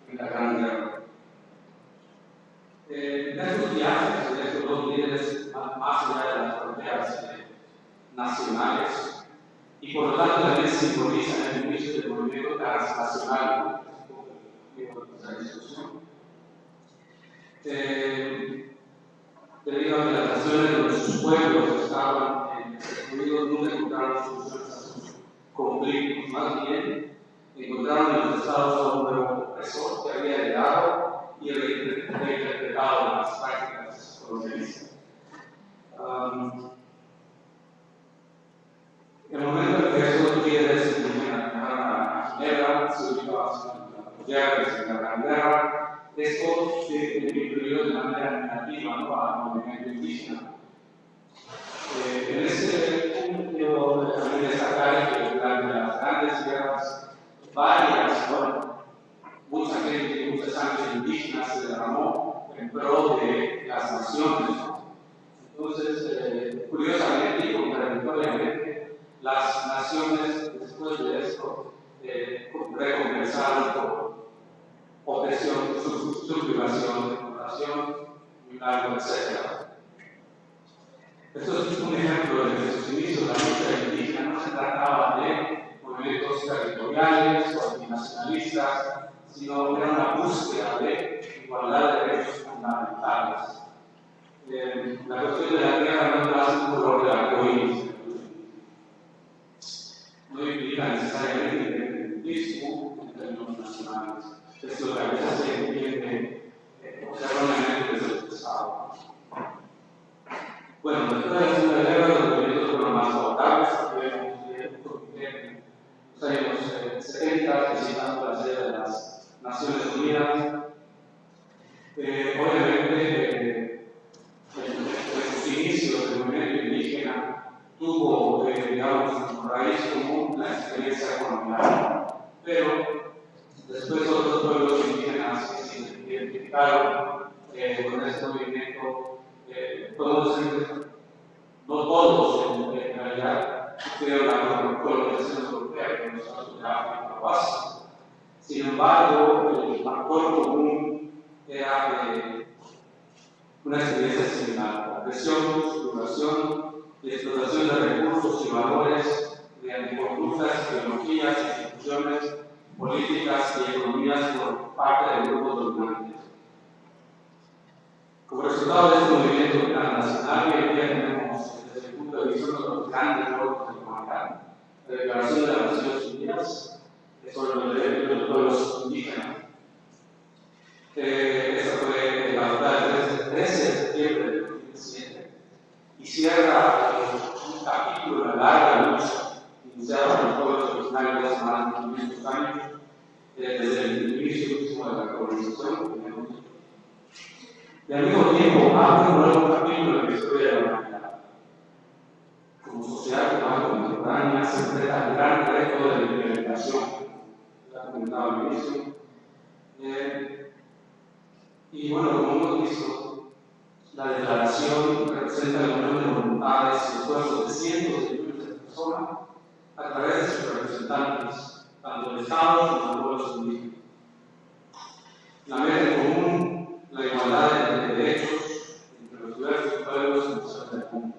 en la Gran Guerra. De estos viajes, de estos dos líderes más allá de las fronteras nacionales, y por lo tanto también simbolizan el inicio del movimiento transnacional de esta discusión. Debido a que las naciones de sus pueblos estaban excluidos, nunca encontraron soluciones a sus conflictos, más bien encontraron en los estados a un nuevo opresor que había heredado y reinterpretado las prácticas colonialistas. En el momento en que estos líderes indígenas llegaron a Ginebra, se ubicaban en las guerras de la Gran Guerra, esto se influyó de manera negativa al movimiento indígena. En ese punto quiero también destacar que durante las grandes guerras, mucha gente, mucha sangre indígena se derramó en pro de las naciones. Entonces, curiosamente y contradictoriamente, las naciones después de esto recompensaron por opresión, subjugación, deportación y un largo etcétera. Esto es un ejemplo de que sus inicios la lucha indígena no se trataba de movimientos territoriales o antinacionalistas, sino era una búsqueda de igualdad de derechos fundamentales. La cuestión de la tierra no es un color de arcoíris, no implica necesariamente independentismo en términos nacionales. Esto a veces se entiende erróneamente desde el pasado. Bueno, después de la Segunda Guerra, los movimientos fueron más notables. En los años 70, visitando la sede de las Naciones Unidas. Obviamente, en sus inicios, el movimiento indígena tuvo, digamos, como raíz común la experiencia colonial, pero después otros pueblos indígenas que se identificaron con este movimiento, podemos decir que no todos en realidad sufrieron la colonización europea que nosotros de África o Asia. Sin embargo, el factor común era una experiencia similar: opresión, subjugación y explotación de recursos y valores mediante conductas, ideologías, instituciones, políticas y economías por parte de grupos dominantes. Como resultado de este movimiento transnacional, hoy en día tenemos, desde el punto de vista de los grandes logros de la humanidad, la Declaración de las Naciones Unidas sobre los derechos de los pueblos indígenas. Esa fue elaborada el 13 de septiembre de 2007 y cierra un capítulo de la larga lucha iniciada por los pueblos originarios hace más de 500 años, desde el inicio último de la colonización. Y al mismo tiempo abre un nuevo capítulo en la historia de la humanidad. Como sociedad humana contemporánea se enfrenta al gran reto de la implementación, la comentaba al inicio. Y bueno, como hemos visto, la declaración representa la unión de voluntades y esfuerzos de cientos de millones de personas a través de sus representantes, tanto de Estados como de pueblos indígenas. La meta en común, la igualdad de derechos entre los diversos pueblos y naciones del mundo.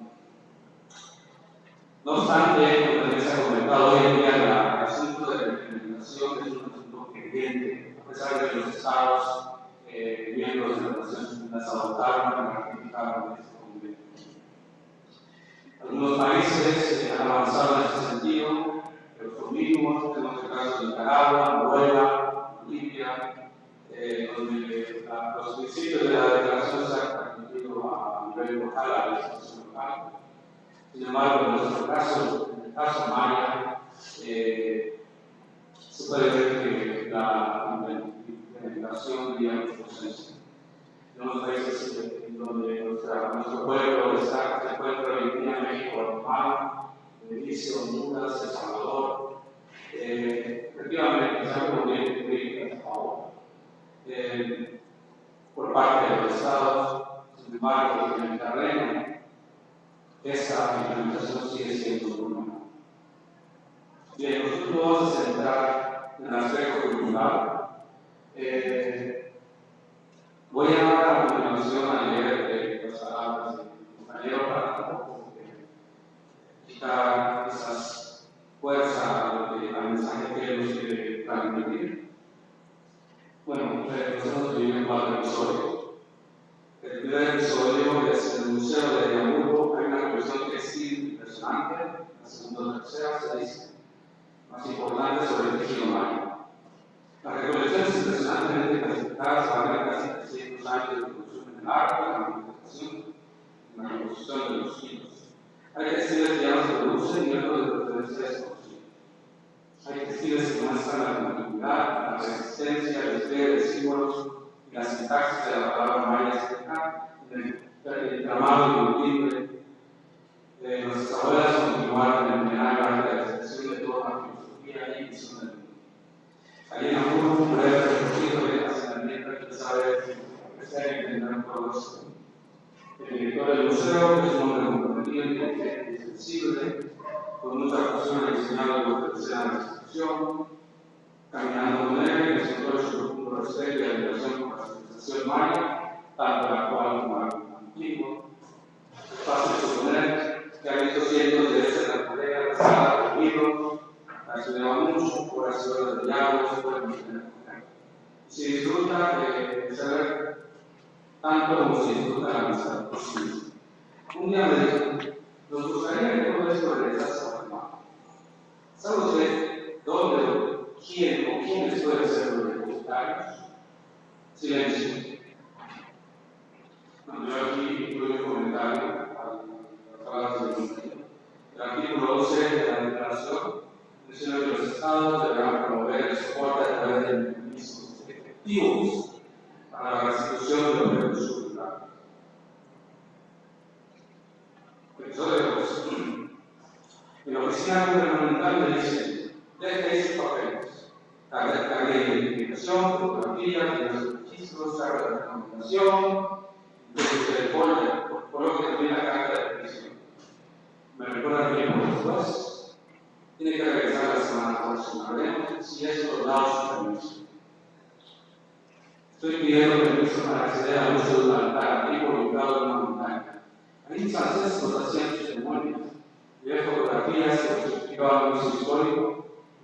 No obstante, como también se ha comentado hoy en día, el asunto de la implementación es un asunto pendiente, a pesar de que los Estados miembros de las Naciones Unidas adoptaron y ratificaron este convenio. Algunos países han avanzado en este sentido, pero son mínimos. Tenemos el caso de Nicaragua, Noruega, Bolivia, donde los principios de la declaración se han transmitido a nivel local, a la legislación local. Sin embargo, en nuestro caso, en el caso Maya, se puede ver que la implementación vía los procesos. En los países donde nuestro pueblo se encuentra hoy en día, México, Guatemala, Belice, Honduras, El Salvador, efectivamente se han podido cumplir hasta ahora por parte de los Estados. Sin embargo, en el terreno, esa implementación sigue siendo una. Bien, nosotros vamos a centrar en el aspecto cultural. Voy a continuación a leer las palabras de mi compañero para tampoco quitar esas fuerzas al mensaje que él nos quiere transmitir. Bueno, nosotros dividimos en 4 episodios. El primer episodio es el Museo de Hamburgo. Hay una colección textil impresionante. La segunda y tercera se dice más importante sobre el tejido maya. Las recolecciones impresionantemente clasificadas van a casi 300 años de producción en el arte, en la manifestación, en la composición de los hilos. Hay textiles que ya no se producen y otros de preferencia desconocidos. Hay textiles que muestran la continuidad, la resistencia, el despliegue de símbolos y la sintaxis de la palabra maya azteca en el entramado multiple. Nuestras abuelas continuaron en el arte de la expresión de toda la filosofía y visión del mundo. Allí en Hamburgo, un breve recorrido de hacinamiento que sabe apreciar y entender todo esto. El director del museo es un hombre comprometido, inteligente y sensible, con mucha pasión en enseñar lo que desea la institución. Caminando con él, me sentó su profundo respeto y admiración por la civilización maya, tanto la actual como la antigua. Es fácil suponer que ha visto cientos de veces la tarea rezada por libros, ha estudiado mucho, por las horas de diálogos, por el internet. Si disfruta de saber tanto como si disfruta de la amistad por sí mismo. Un día me dijo, nos gustaría que todo esto regresase a Guatemala. ¿Sabe usted dónde, quién o quiénes pueden ser los depositarios? Silencio. Bueno, yo aquí incluyo un comentario a las palabras del ministro. El artículo 12 de la declaración menciona que los Estados deberán promover el soporte a través de mecanismos efectivos para la restitución de los derechos culturales. Episodio 2. En la oficina gubernamental me dicen, deje esos papeles, carga de identificación, fotografías, los registros, carga de documentación, entonces el folder, coloque también la carta de prisión. Me recuerda tiempo después, tiene que regresar la semana próxima, veremos si es otorgado su permiso. Estoy pidiendo permiso para acceder al uso de un altar antiguo ubicado en una montaña. Ahí franceses nos hacían sus ceremonias, ver fotografías que justificaban el uso histórico,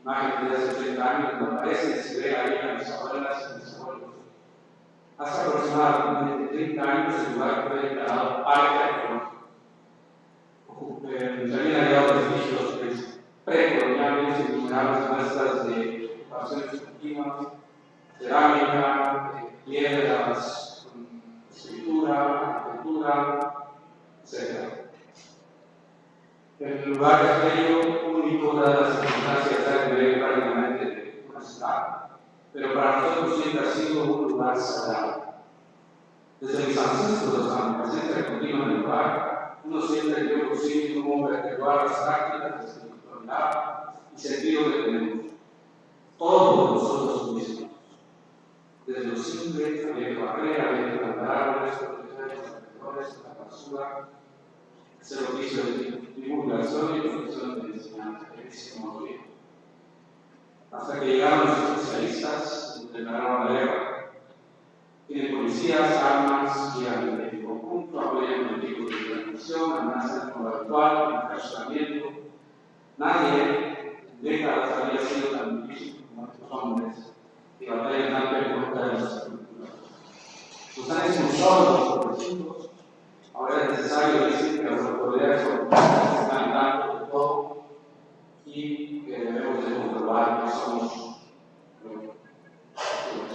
imágenes de hace 80 años, que aparecen y se ve ahí a mis abuelas y mis abuelos. Hace aproximadamente 30 años el lugar fue declarado parque arqueológico. Se habían hallado vestigios precoloniales y innumerables muestras de ocupaciones continuas, cerámica, piedras, escritura, arquitectura, etc. El lugar es bello, único, dadas las circunstancias de nivel prácticamente de una ciudad, pero para nosotros siempre ha sido un lugar sagrado. Desde mis ancestros hasta mi presencia continua en el lugar, uno siempre vio por sí como perpetuar las prácticas de espiritualidad y sentido que tenemos, todos nosotros mismos. Desde lo simple, había que barrer, había que plantar árboles, proteger los alrededores, la basura, hacer oficio de divulgación y profesión de enseñanza, hasta que llegaron los especialistas y declararon la guerra. Tienen policías, armas, guían en conjunto, apoyan políticos de transmisión, amenazan con lo actual, encarcelamiento. Nadie en décadas había sido tan difícil como estos hombres que batallan tanto en contra de las estructuras. Nos han expulsado los progresivos. Ahora es necesario decir que las autoridades están dando de todo y que debemos de comprobar que somos lo que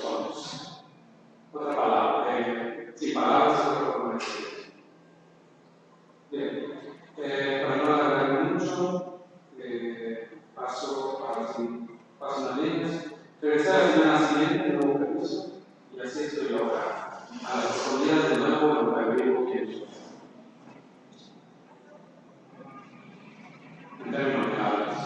somos. Otra palabra, sin palabras, otra palabra. Bien, para no alargar mucho, paso una línea. Regresar a la semana siguiente, de nuevo permiso, y así estoy ahora, a las escondidas de nuevo en lo que vivo pienso. En términos generales.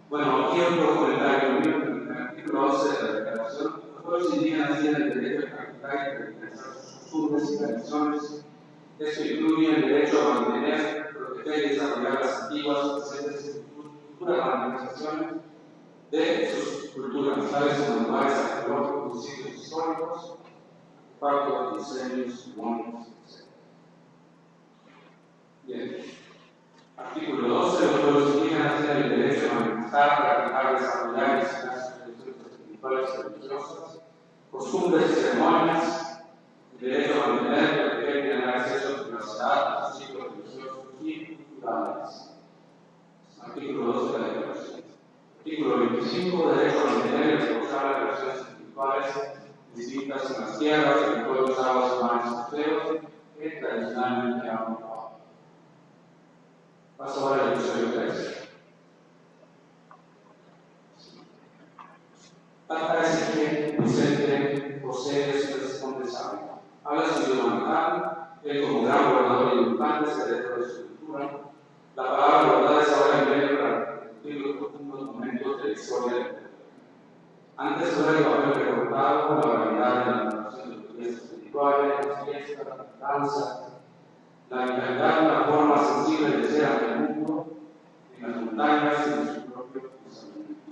Bueno, aquí otro comentario mío, en el artículo 11 de la Declaración. Los pueblos indígenas tienen el derecho a practicar y realizar sus costumbres y tradiciones. Esto incluye el derecho a mantener, proteger y desarrollar las antiguas, presentes y futuras manifestaciones de sus culturas, tales como lugares arqueológicos, sitios históricos, partos, diseños, monos, etc. Bien. Artículo 12. Los pueblos indígenas tienen el derecho a manifestar, practicar, desarrollar y enseñar sus tradiciones espirituales y religiosas, costumbres y ceremonias, el derecho a mantener, proteger y tener acceso a la privacidad, a sus ciclos religiosos y culturales. Artículo 12 de la Declaración. Artículo 25. Derecho a mantener y reforzar las relaciones espirituales distintas en las tierras, territorios, aguas, mares y costeros que tradicionalmente han ocupado. Paso ahora al episodio 3. Parece que Vicente José es el responsable. Habla su idioma natal, él como gran gobernador y importante se heredó de su cultura. La palabra verdad es ahora en medio para repetir los profundos momentos de la historia del pueblo. Antes era el papel recortado, la variedad de la narración de los días espirituales, las fiestas, la danza, la vitalidad, una forma sensible de ser ante el mundo, en las montañas y en su propio pensamiento.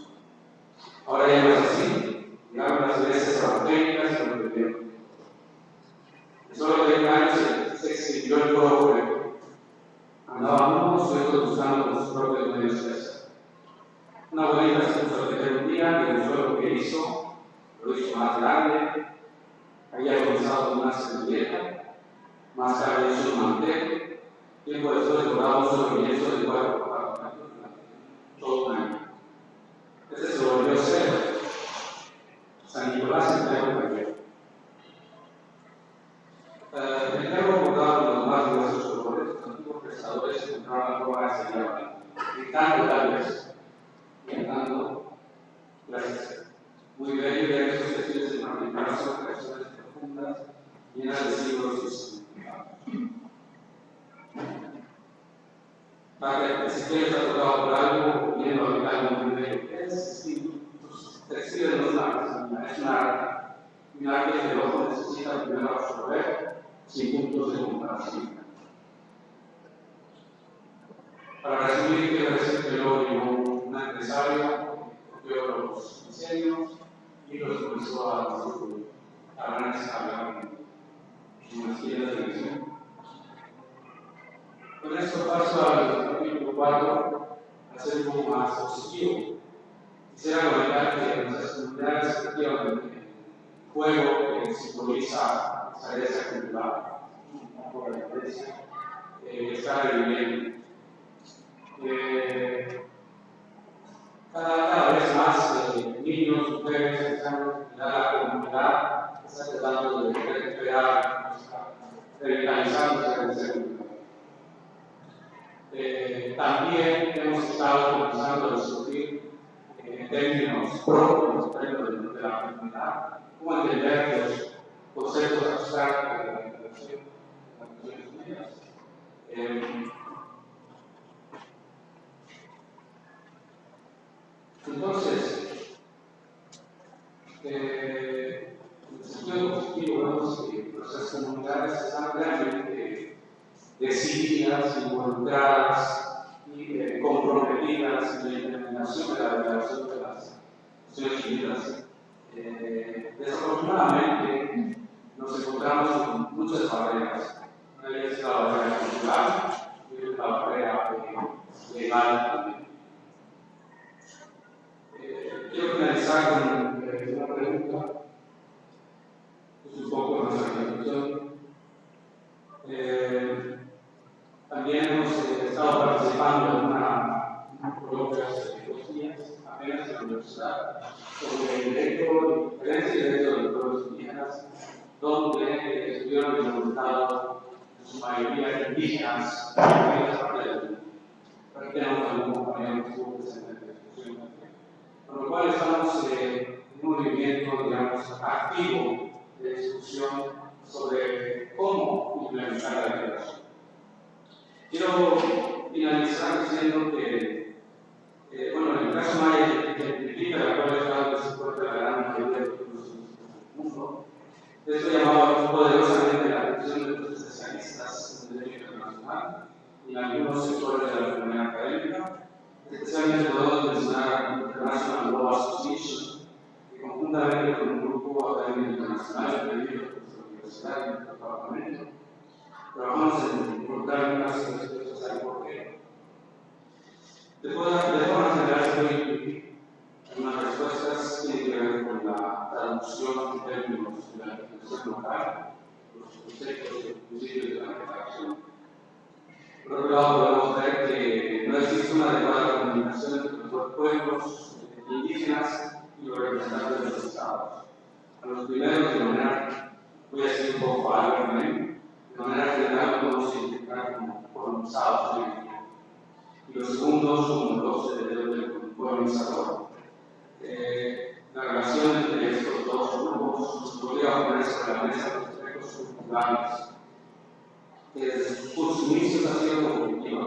Ahora ya no es así, y algunas veces evangélicas y lo que vieron. En solo 30 años se extinguió el fuego público. Andaban unos y otros buscando con sus propios medios de hacer. Una abuelita se puso a tejer un día y demostró lo que hizo, lo hizo más grande, había comenzado con una servilleta, más tarde hizo un mantel, tiempo después logramos un movimiento de 4 por 4 metros durante todo un año. Este se volvió cero. San Nicolás entregó el taller. El negro bordado de los más diversos colores, los antiguos prestadores encontraron la forma de seguir hablando, gritando tal vez, cantando gracias. Muy bello ver esos textiles de manipulación, creaciones profundas, llenas de siglos y significados. Ezequiel está tocado por algo, viendo algo muy bello. Es textiles no es es un arte que el ojo necesita primero absorber sin puntos de comparación. Para resumir, quiero decir que luego llegó un empresario, copió los diseños y los comenzó a gran escala en las tiendas de diseño. Con esto paso al capítulo 4, a ser un poco más positivo. Quisiera comentar que en nuestras comunidades efectivamente el juego simboliza esa herencia cultural, un poco la iglesia, está reviviendo. Cada vez más niños, mujeres, están en la comunidad, están tratando de crear, revitalizando esa herencia cultural. También hemos estado comenzando a discutir en términos propios, en términos de la comunidad, cómo entender los conceptos abstractos de la integración de las Naciones Unidas. Entonces, en el sentido positivo, vemos que nuestras comunidades están realmente decididas, involucradas y comprometidas en la implementación de la Declaración de las Naciones Unidas. Desafortunadamente, nos encontramos con muchas barreras. Una de ellas es la barrera cultural y otra la barrera legal también. Quiero finalizar con una pregunta, es un poco nuestra introducción. También hemos estado participando en una coloquio hace 2 días, apenas en la universidad, sobre el derecho, diferencia y derecho de los pueblos indígenas, donde estuvieron representados en su mayoría indígenas de varias partes del mundo. Aquí tenemos algún compañero que estuvo presente en la discusión también. Con lo cual estamos en un movimiento, digamos, activo de discusión sobre cómo implementar la declaración. Quiero finalizar diciendo que, bueno, en el caso Maya, que implica la cual Estado que se encuentra la gran mayoría de los pueblos del mundo, esto llamaba poderosamente la atención de los especialistas en derecho internacional y en algunos sectores de la comunidad académica. Especialmente podemos mencionar International Law Association, que conjuntamente con un grupo académico internacional dirigido por nuestra universidad y nuestro departamento, trabajamos en encontrar unas respuestas al porqué. De forma general, se puede incluir algunas respuestas que tienen que ver con la traducción en términos de la legislación local, los conceptos y principios de la declaración. Por otro lado, podemos ver que no existe una adecuada comunicación entre los dos pueblos indígenas y los representantes de los estados. A los primeros, de manera, voy a decir un poco algo, de manera general, podemos identificar como colonizados hoy en día. Y los segundos, como los del colonizador. La relación entre estos dos grupos nos podría poner sobre la mesa los aspectos culturales, que desde sus inicios ha sido conflictiva.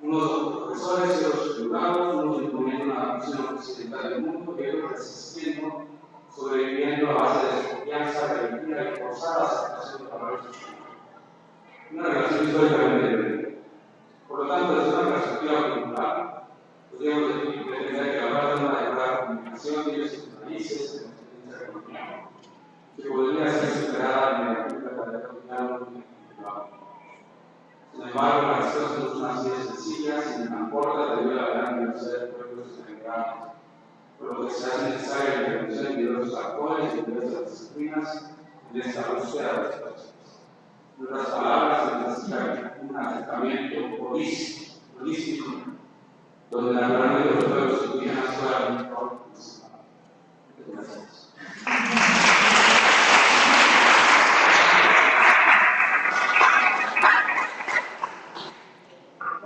Unos profesores y otros privados, unos imponiendo una visión occidental del mundo y otros resistiendo, sobreviviendo a base de desconfianza, rebeldía y forzada aceptación de valores sociales. Una relación históricamente diferente. Por lo tanto, desde una perspectiva cultural, podríamos pretender que la parte de una adecuada comunicación tiene sus raíces en la experiencia colonial, que podría ser superada mediante la tarea colonial. Sin embargo, las respuestas no son así de sencillas ni tan cortas debido a la gran diversidad de pueblos integrados, por lo que se hace necesaria la intervención de diversos actores y diversas disciplinas en esta búsqueda de respuestas. En otras palabras, se necesita un acercamiento holístico, donde naturalmente los pueblos indígenas fueran un rol principal. Gracias.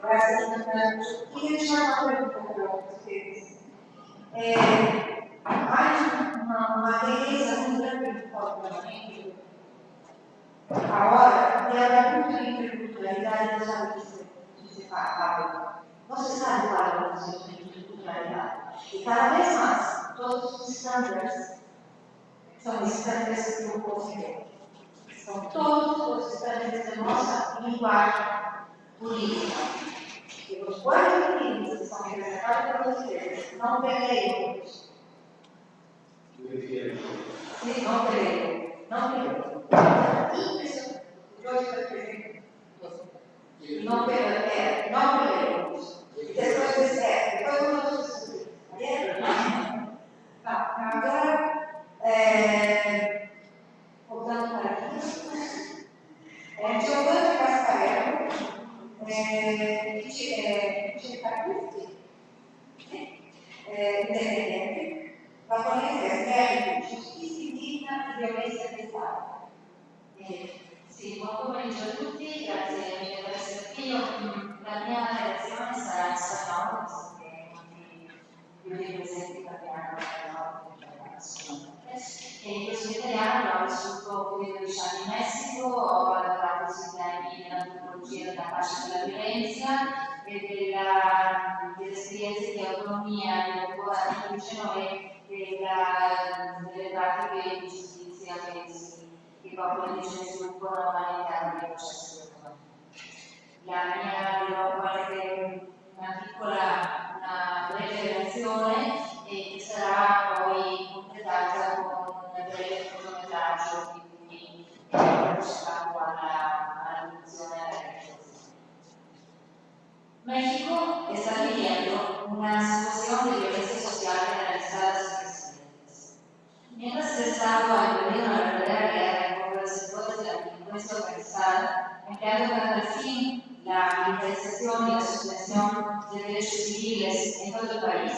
Gracias, Fernando. Queria deixar uma pergunta para vocês. Há uma beleza muito grande do parlamento, agora, da cultura e interculturalidade, deixar de se falar. Você sabe qual é o conceito de interculturalidade? E cada vez mais, todos os estándares são estándares que eu considero. São todos os estándares da nossa linguagem política. E os quatro políticos que são representados pelos brasileiros não peleam. Sim, não peleam. Não peleam. Impressionante. Dois presidentes. Não peleam. Não peleam. Depois depois eu vou discutir. Agora, voltando para aqui, Giovanni Cascarello, independente, japonese, médico, giustizia indígena e violência di Stato. Sì, buon pomeriggio a tutti, grazie per essere qui. La mia visto che molti presenti parliamo della nazione. E in questo italiano ho vissuto più di 12 anni in Messico, ho lavorato sui temi dell'antropologia della pace e della violenza e delle esperienze di autonomia che ancora riducono e delle pratiche di giustizia che i popoli indigeni sviluppano all'interno dei processi di autonomia. La mia dirò una breve relazione e che sarà poi completata con un breve cortometraggio di cui partecipato alla produzione e alla realizzazione. México está viviendo una situación de violencia social generalizada sin precedentes. Mientras el Estado ha emprendido una verdadera guerra contra los sectores de la delincuencia organizada, empleando para el fin la militarización y la suspensión de derechos civiles en todo el país,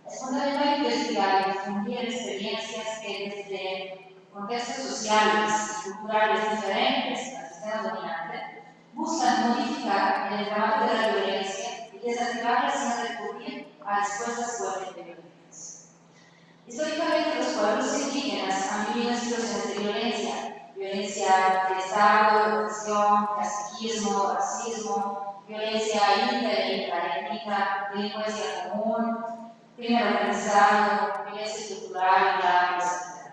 es fundamental investigar y difundir experiencias que desde contextos sociales y culturales diferentes al sistema dominante buscan modificar el entramado de la violencia y desactivarla sin recurrir a respuestas fuertes violentas. Históricamente, los pueblos indígenas han vivido en situaciones de violencia de Estado, opresión, caciquismo, racismo, violencia intraétnica, delincuencia común, crimen organizado, violencia cultural, etc.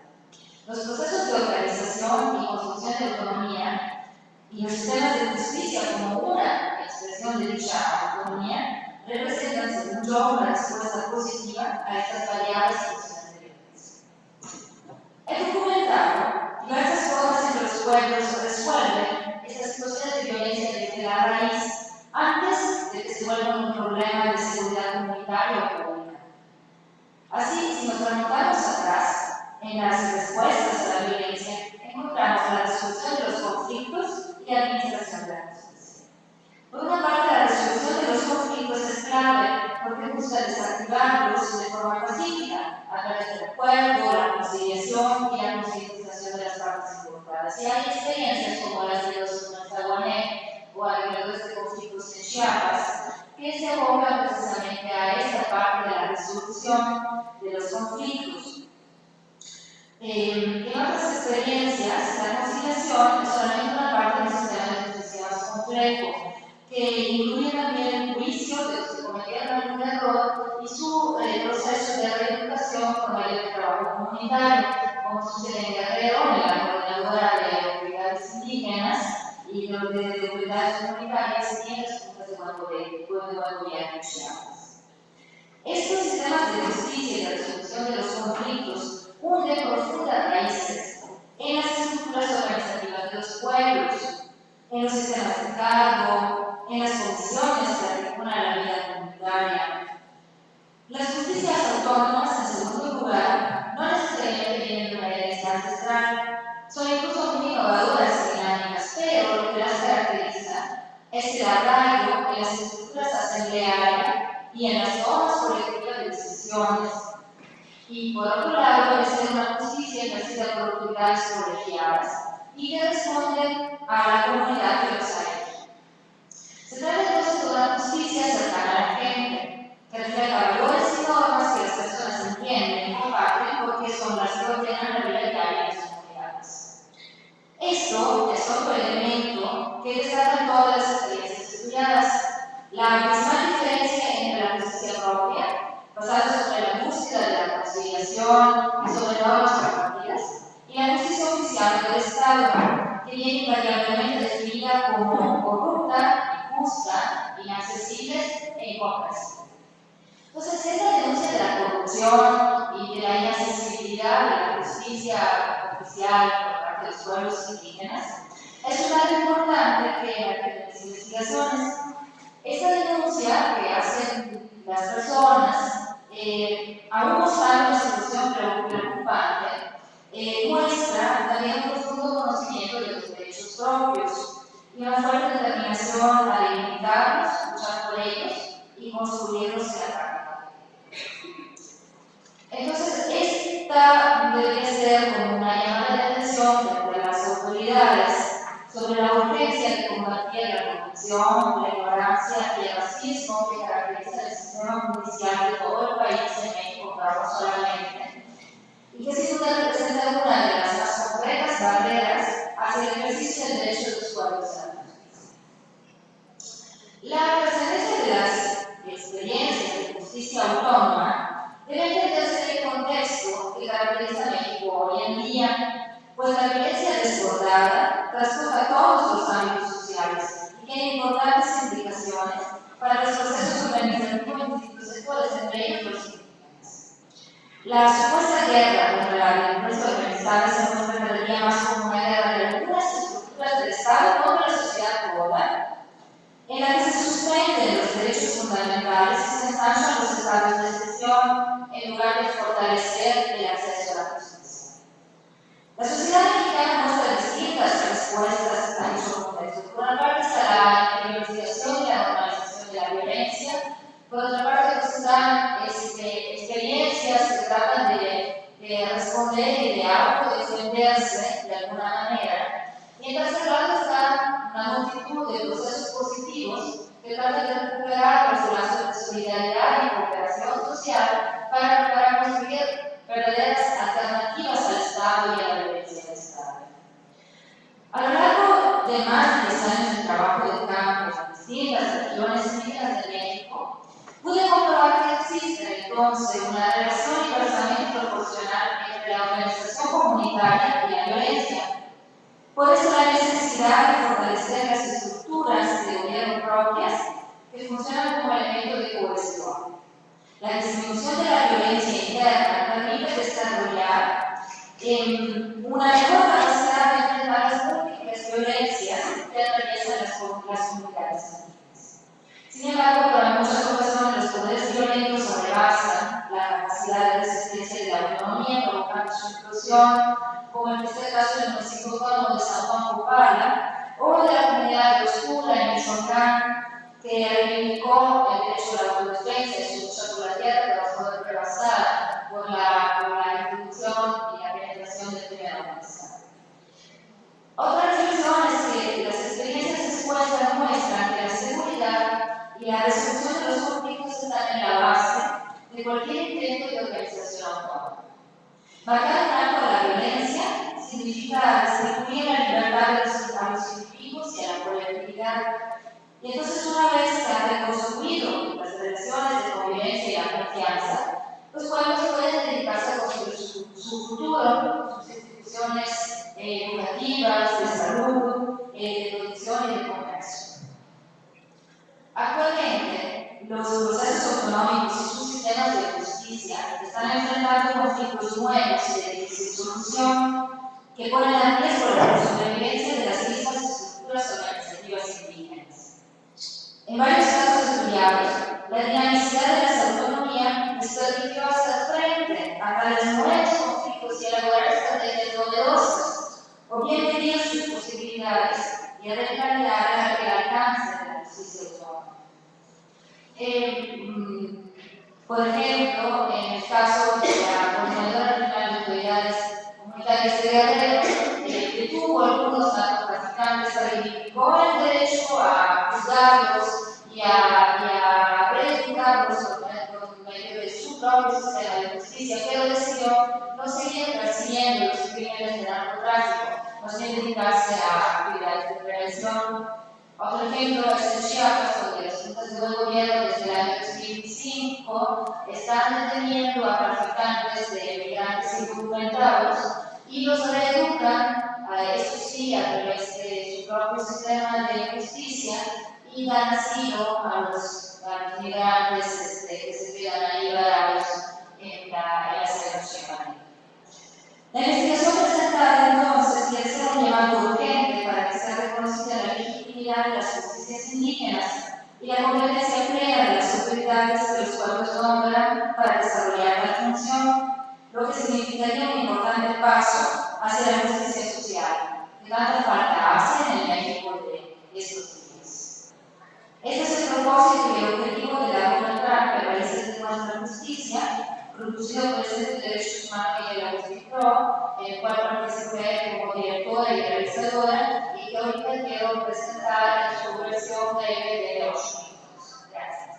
Los procesos de organización y construcción de autonomía y los sistemas de justicia como una expresión de dicha autonomía representan, según yo, una respuesta positiva a estas variables situaciones de violencia. He documentado diversas formas en que los pueblos resuelven estas situaciones de violencia desde la raíz antes de que se vuelvan un problema de seguridad comunitaria o pública. Así, si nos remontamos atrás en las respuestas a la violencia, encontramos la resolución de los conflictos y la administración de la justicia. Por una parte, la resolución de los conflictos es clave porque busca desactivarlos de forma pacífica a través del acuerdo, la conciliación y la concientización de las partes involucradas. Y hay experiencias como las de los Nazahuané o alrededor de conflictos en Chiapas que se abocan precisamente a esta parte de la resolución de los conflictos. En otras experiencias, la conciliación es solamente una parte del sistema de justicia más complejo, que incluye también el juicio de los que cometieron algún error y su proceso de reeducación por medio del trabajo comunitario, como sucede en Guerrero, en la coordinadora de autoridades indígenas y de autoridades comunitarias y en las juntas de Guadalupe y Chiapas. Estos sistemas de justicia y de resolución de los conflictos hunden profundas raíces en las estructuras organizativas de los pueblos, en los sistemas de cargo, en las comisiones que articulan la vida comunitaria. Las justicias autónomas, en segundo lugar, no necesariamente vienen de una herencia ancestral, son incluso muy innovadoras y dinámicas, pero lo que las caracteriza es el arraigo en las estructuras asamblearias y en las formas colectivas de decisiones. Y por otro lado, es una justicia ejercida por autoridades colegiadas y que responden a la comunidad que los ha hecho. Se trata entonces de una justicia cercana a la gente, que refleja valores y normas que las personas entienden y comparten porque son las que ordenan la vida diaria de sus comunidades. Esto es otro elemento que destacan todas las experiencias estudiadas, la abismal diferencia entre la justicia propia, basada sobre la búsqueda de la conciliación y sobre normas compartidas, y la justicia oficial del Estado, que viene invariablemente definida como corrupta, injusta, inaccesible e hipócrita. Entonces, esta denuncia de la corrupción y de la inaccesibilidad de la justicia oficial por parte de los pueblos indígenas es un dato importante que en las investigaciones, esta denuncia que hacen las personas, aún mostrando una situación preocupante, muestra también un profundo conocimiento de los derechos propios y una fuerte determinación a reivindicarlos, luchar por ellos y construirlos en la práctica. Entonces, esta debería ser como una llamada de atención de las autoridades sobre la urgencia de combatir la corrupción discriminación, la ignorancia y el racismo que caracteriza el sistema judicial de todo el país de México, pero no solamente, y que sin duda representa una de las más concretas barreras hacia el ejercicio del derecho de usuarios a la justicia. La trascendencia de las experiencias de justicia autónoma debe entenderse en el contexto que caracteriza a México hoy en día, pues la violencia desbordada trastorna todos los ámbitos sociales y tiene importantes implicaciones para los procesos organizativos y institucionales, entre ellos los indígenas. La supuesta guerra contra la delincuencia organizada se muestra cada día más como una guerra de algunas estructuras del Estado contra la sociedad toda, en la que se suspenden los derechos fundamentales y se ensanchan los estados de excepción en lugar de fortalecer el acceso a la justicia. La sociedad mexicana muestra distintas respuestas a dicho contexto. Por una parte está la priorización y la normalización de la violencia, por otra parte pues están experiencias que tratan de responder y de autodefenderse de alguna manera. Y en tercer lado está una multitud de procesos positivos que tratan de recuperar los lazos de solidaridad y cooperación social para construir verdaderas alternativas al Estado y a la violencia del Estado. A lo largo de más de 10 años de trabajo de campo en distintas regiones indígenas de México, pude comprobar que existe entonces una relación inversamente proporcional entre la organización comunitaria y la violencia. Por eso la necesidad de fortalecer las estructuras de gobierno propias que funcionan como elemento de cohesión. La disminución de la violencia interna permite desarrollar una mejor capacidad de enfrentar las múltiples violencias que atraviesan las comunidades indígenas. Sin embargo, para muchas ocasiones los poderes violentos sobrepasan la capacidad de resistencia de la autonomía, provocando su inclusión, como en este caso del municipio autónomo de San Juan Copala, o de la comunidad de Oscura en Michoacán, que reivindicó el derecho a la autodefensa y su lucha por la tierra, pero fue rebasada por la introducción y la penetración del crimen organizado. Otra reflexión es que las experiencias expuestas muestran que la seguridad y la resolución de los conflictos están en la base de cualquier intento de organización autónoma. Marcar un alto a la violencia significa restringir la libertad a los individuos y a la colectividad. Y entonces, una vez que han reconstruido las relaciones de convivencia y la confianza, los pueblos pueden dedicarse a construir su futuro, sus instituciones educativas, de salud, de producción y de comercio. Actualmente, los procesos autonómicos y sus sistemas de justicia están enfrentando conflictos nuevos y de difícil solución que ponen en riesgo la sobrevivencia de las mismas estructuras organizativas indígenas. En varios casos estudiados, la dinamicidad de las autonomías les permitió hacer frente a tales nuevos conflictos y elaborar estrategias novedosas, o bien medir sus posibilidades y determinar el alcance de la justicia autónoma. Por ejemplo, en el caso de la Coordinadora Regional de Autoridades Comunitarias de Guerrero, detuvo a algunos narcotraficantes, reivindicó el derecho a juzgarlos y a reeducarlos por medio de su propio sistema de justicia, pero decidió no seguir persiguiendo los crímenes de narcotráfico, más bien dedicarse a actividades de prevención. Otro ejemplo es en Chiapas, donde las juntas de buen gobierno desde el año 2005 están deteniendo a traficantes de migrantes indocumentados y los reeducan, eso sí, a través de su propio sistema de justicia, y dan asilo a los migrantes que se quedan ahí varados en la selva chiapaneca. La investigación presentada entonces quiere ser un llamado urgente para que sea reconocida la legitimidad de las justicias indígenas y la competencia plena de las autoridades que los pueblos nombran para desarrollar la función, lo que significaría un importante paso hacia la justicia social, que tanta falta hace en el México de estos días. Este es el propósito y el objetivo de la obra que realiza de nuestra justicia, producido por el Centro de Derechos Humanos y de la Justicia, en el cual participé como directora y realizadora, y que ahorita quiero presentar en su versión un breve de 8 minutos. Gracias.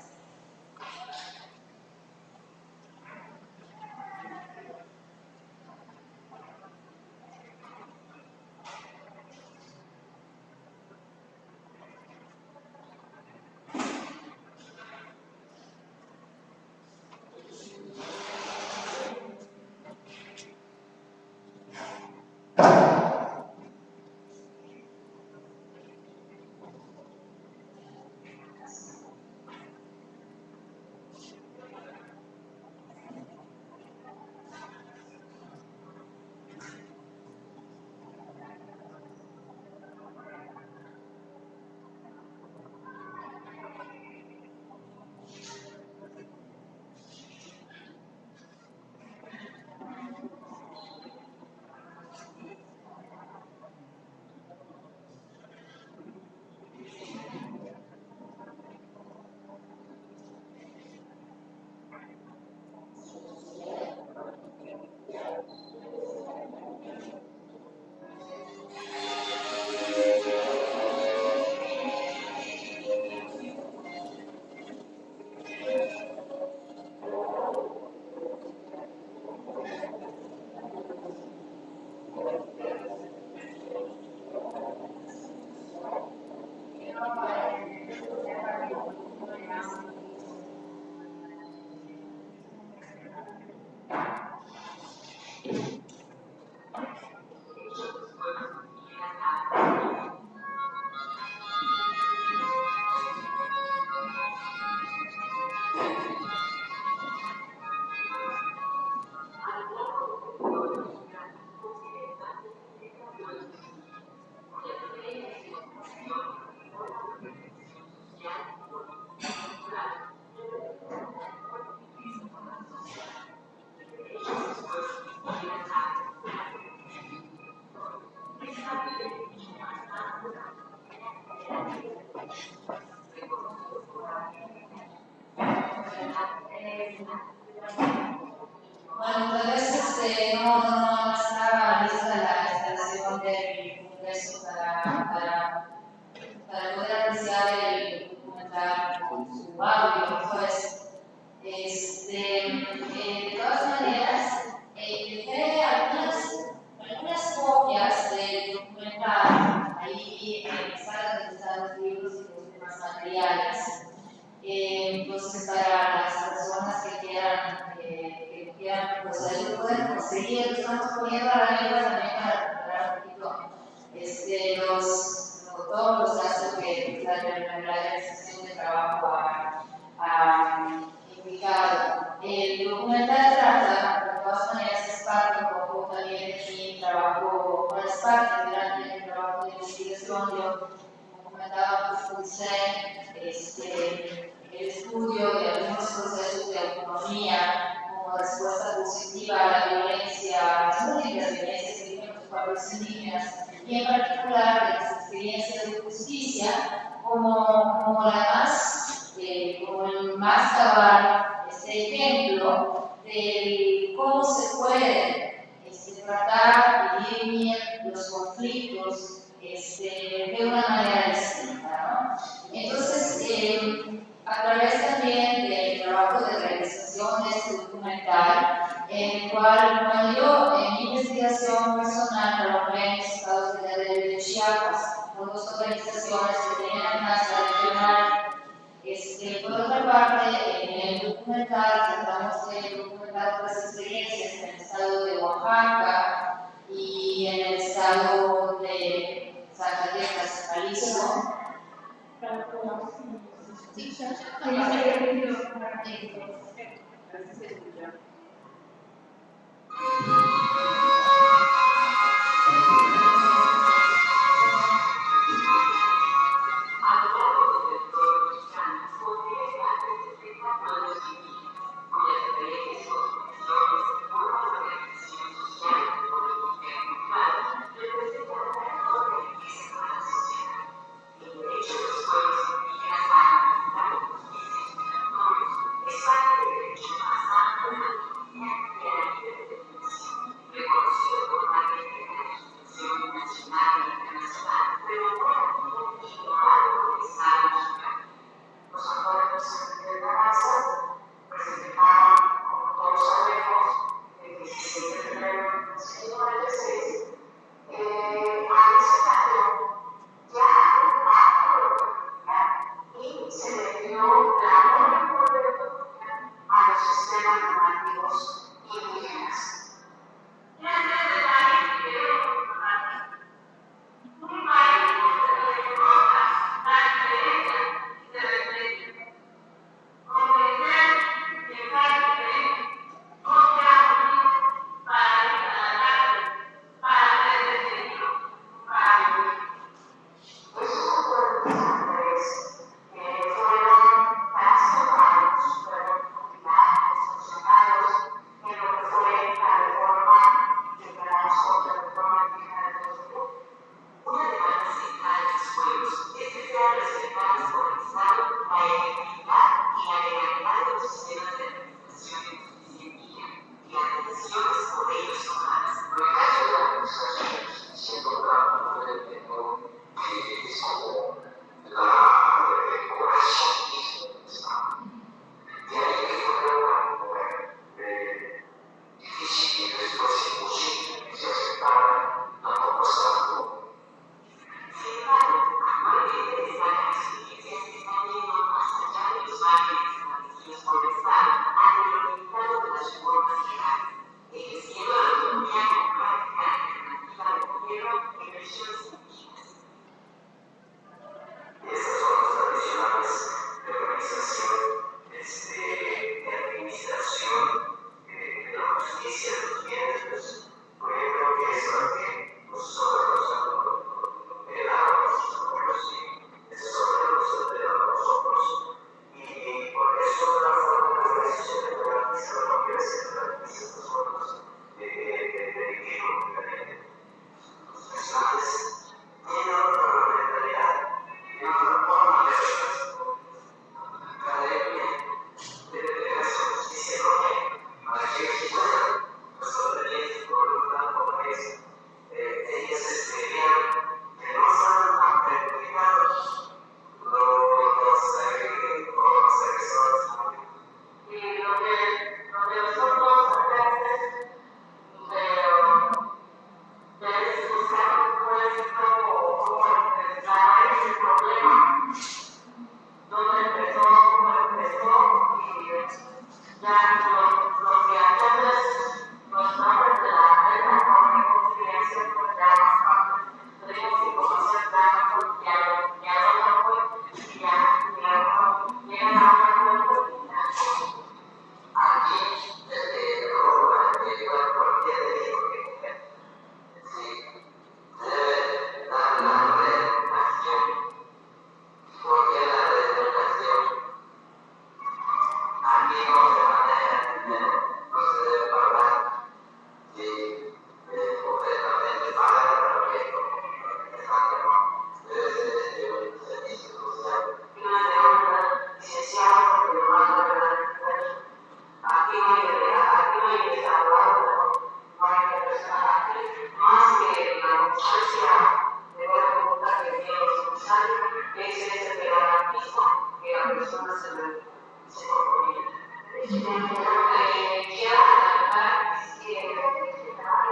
Bueno, tal vez no estaba lista la instalación del Congreso para poder apreciar el documental con su audio, pues, de todas maneras, dejé algunas copias del documental ahí en la sala donde están los libros y los demás materiales. Entonces, para las personas que quieran pues ahí lo pueden conseguir. Estamos poniendo a la lengua también para recuperar un poquito todos los gastos que la realización de trabajo ha implicado. El documental trata, de todas maneras, es parte un poco también de mi trabajo, bueno, es parte de mi trabajo de investigación. Yo, como comentaba, pues el estudio de algunos procesos de autonomía como respuesta positiva a la violencia, las múltiples violencias que viven los pueblos indígenas, y en particular de las experiencias de justicia como el más cabal ejemplo de cómo se puede tratar y dirimir los conflictos de una manera distinta, ¿no? Entonces, a través también del trabajo de realización de este documental, en el cual, bueno, yo en mi investigación personal trabajé en los estados de Guerrero y de Chiapas, con dos organizaciones que tenían amenaza regional. Por otra parte, en el documental tratamos de documentar otras experiencias en el estado de Oaxaca y en el estado de Zacatecas, Jalisco.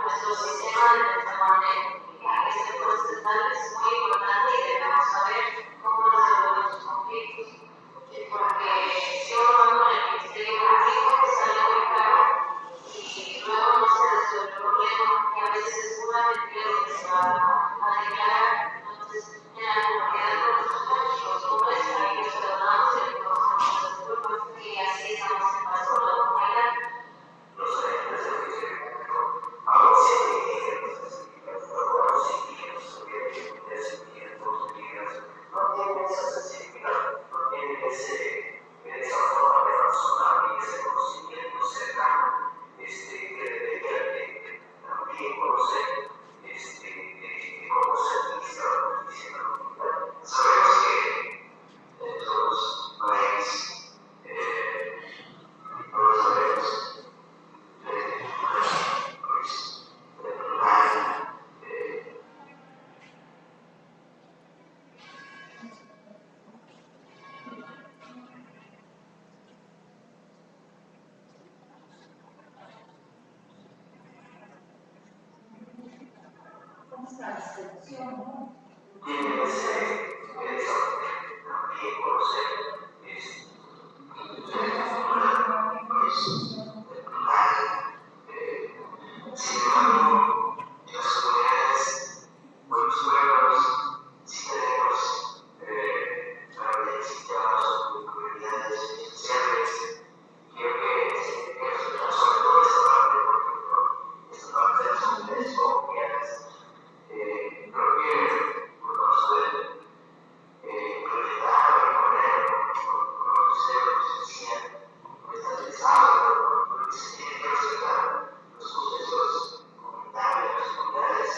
Nuestro sistema de pensamiento es muy importante y debemos saber cómo resolver los conflictos. Porque si uno va con el ministerio público, que sale muy caro y luego no se resuelve el problema, y a veces es una mentira lo que se va a declarar. Entonces, en la comunidad con los hombres, ahí nos perdonamos y le conocemos las disculpas, y así estamos en paz con la comunidad. Los agentes de juicio ahora sí hay indígenas, ahora sí indígenas, no tienen esa sensibilidad, no tienen esa forma de razonar y ese conocimiento cercano, que también conocer, conocer la justicia de la comunidad. Sabemos que en todos los países, no lo sabemos. ¿Cómo está la selección? Tienen también conocer sin embargo, en las comunidades, buenos pueblos, sí tenemos comunidades sociales. Creo que sobre todo esta parte, por ejemplo, esta parte de las comunidades colombianas, creo que por conocer implementar o imponer con lo que ustedes decían, estandarizado, porque se tiene que respetar los procesos comunitarios, las comunidades.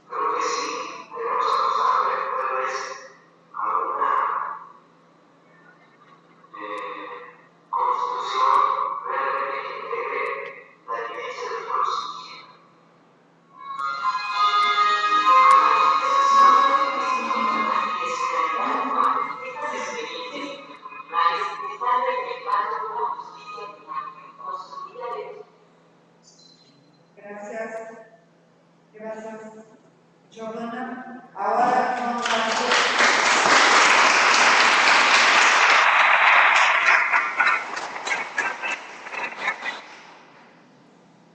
Creo que sí, debemos apostar tal vez a una constitución realmente que integre la evidencia de los pueblos indígenas. Gracias. Gracias, Giovanna. Ahora vamos a hacer...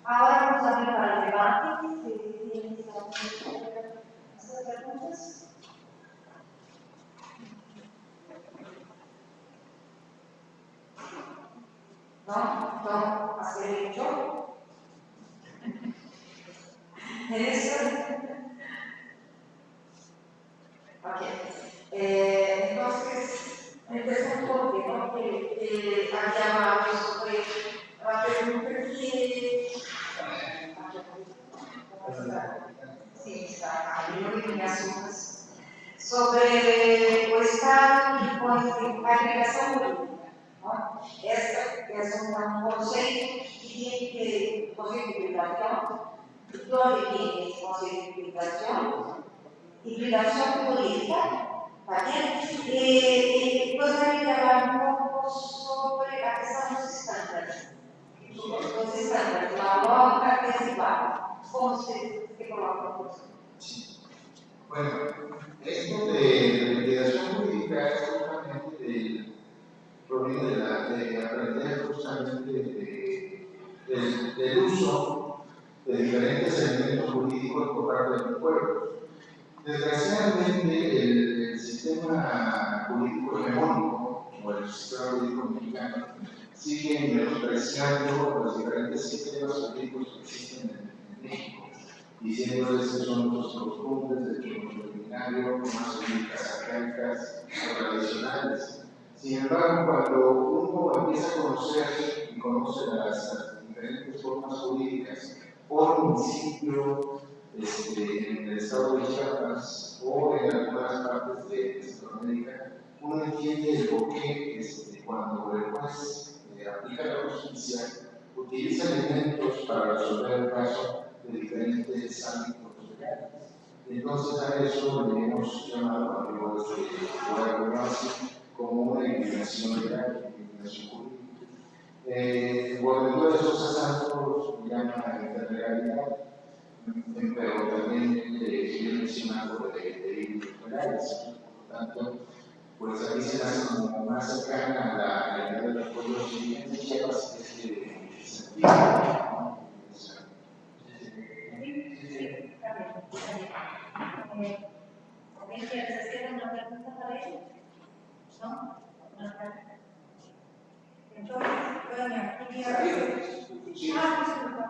Ahora vamos a abrir para el debate. Si tienen hacer preguntas. No, hacer yo. ¿Eso? Ok. Entonces, empezamos porque había hablado sobre la pregunta que... Sí, está ahí en las hojas. Sobre el Estado y pues agregación política. ¿No? Este es un concepto que tiene que posibilización, donde tiene implicación política, también, y pues también hablar un poco sobre la cuestión de los estándares. Los estándares, la norma principal. ¿Cómo se coloca? Bueno, esto de investigación jurídica es justamente proviene de aprender justamente del uso de diferentes elementos jurídicos por parte de los pueblos. Desgraciadamente, el sistema jurídico hegemónico, o el sistema jurídico mexicano, sigue menospreciando los diferentes sistemas jurídicos que existen en México, diciéndoles que son nuestras costumbres, de que nuestro originario, más jurídicas arcaicas o tradicionales. Sin embargo, cuando uno empieza a conocer y conoce las diferentes formas jurídicas por municipio, en el estado de Chiapas o en algunas partes de Centroamérica, uno entiende el porqué cuando el juez aplica la justicia, utiliza elementos para resolver el caso de diferentes ámbitos legales. Entonces a eso le hemos llamado, como definición legal, definición jurídica. Bueno, todos esos asuntos llaman a la legalidad, pero también quiero mencionar lo de delitos penales. Por tanto, pues a mí se me hace como más cercana a la realidad de los pueblos indígenas y llevas este sentido, ¿no? ¿Alguien quiere hacer una pregunta para ellos? ¿No? Entonces, doña Julia. Disculpa.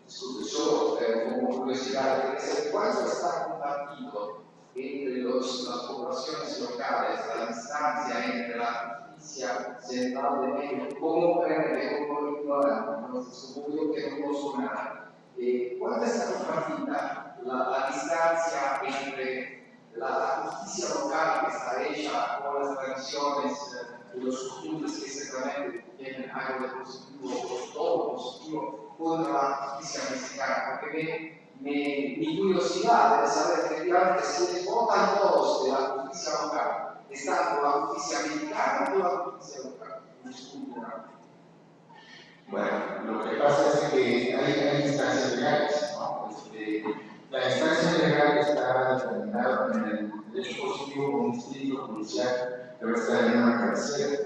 Solo como curiosidad, ¿cuánto está compartido entre las poblaciones locales, la distancia entre la justicia central de México, como ignorante, entonces supongo que no suena. ¿Cuánto está compartida la distancia entre la justicia local que está hecha por las tradiciones y los costumbres que seguramente tienen algo de positivo, o todo positivo, contra la justicia mexicana? Porque mi curiosidad es saber efectivamente si les votan todos de la justicia local, están por la justicia mexicana o por la justicia local. Bueno, lo que pasa es que hay instancias legales, ¿no? La instancia legal está determinada en el derecho positivo como un distrito judicial que va a estar en una cabecera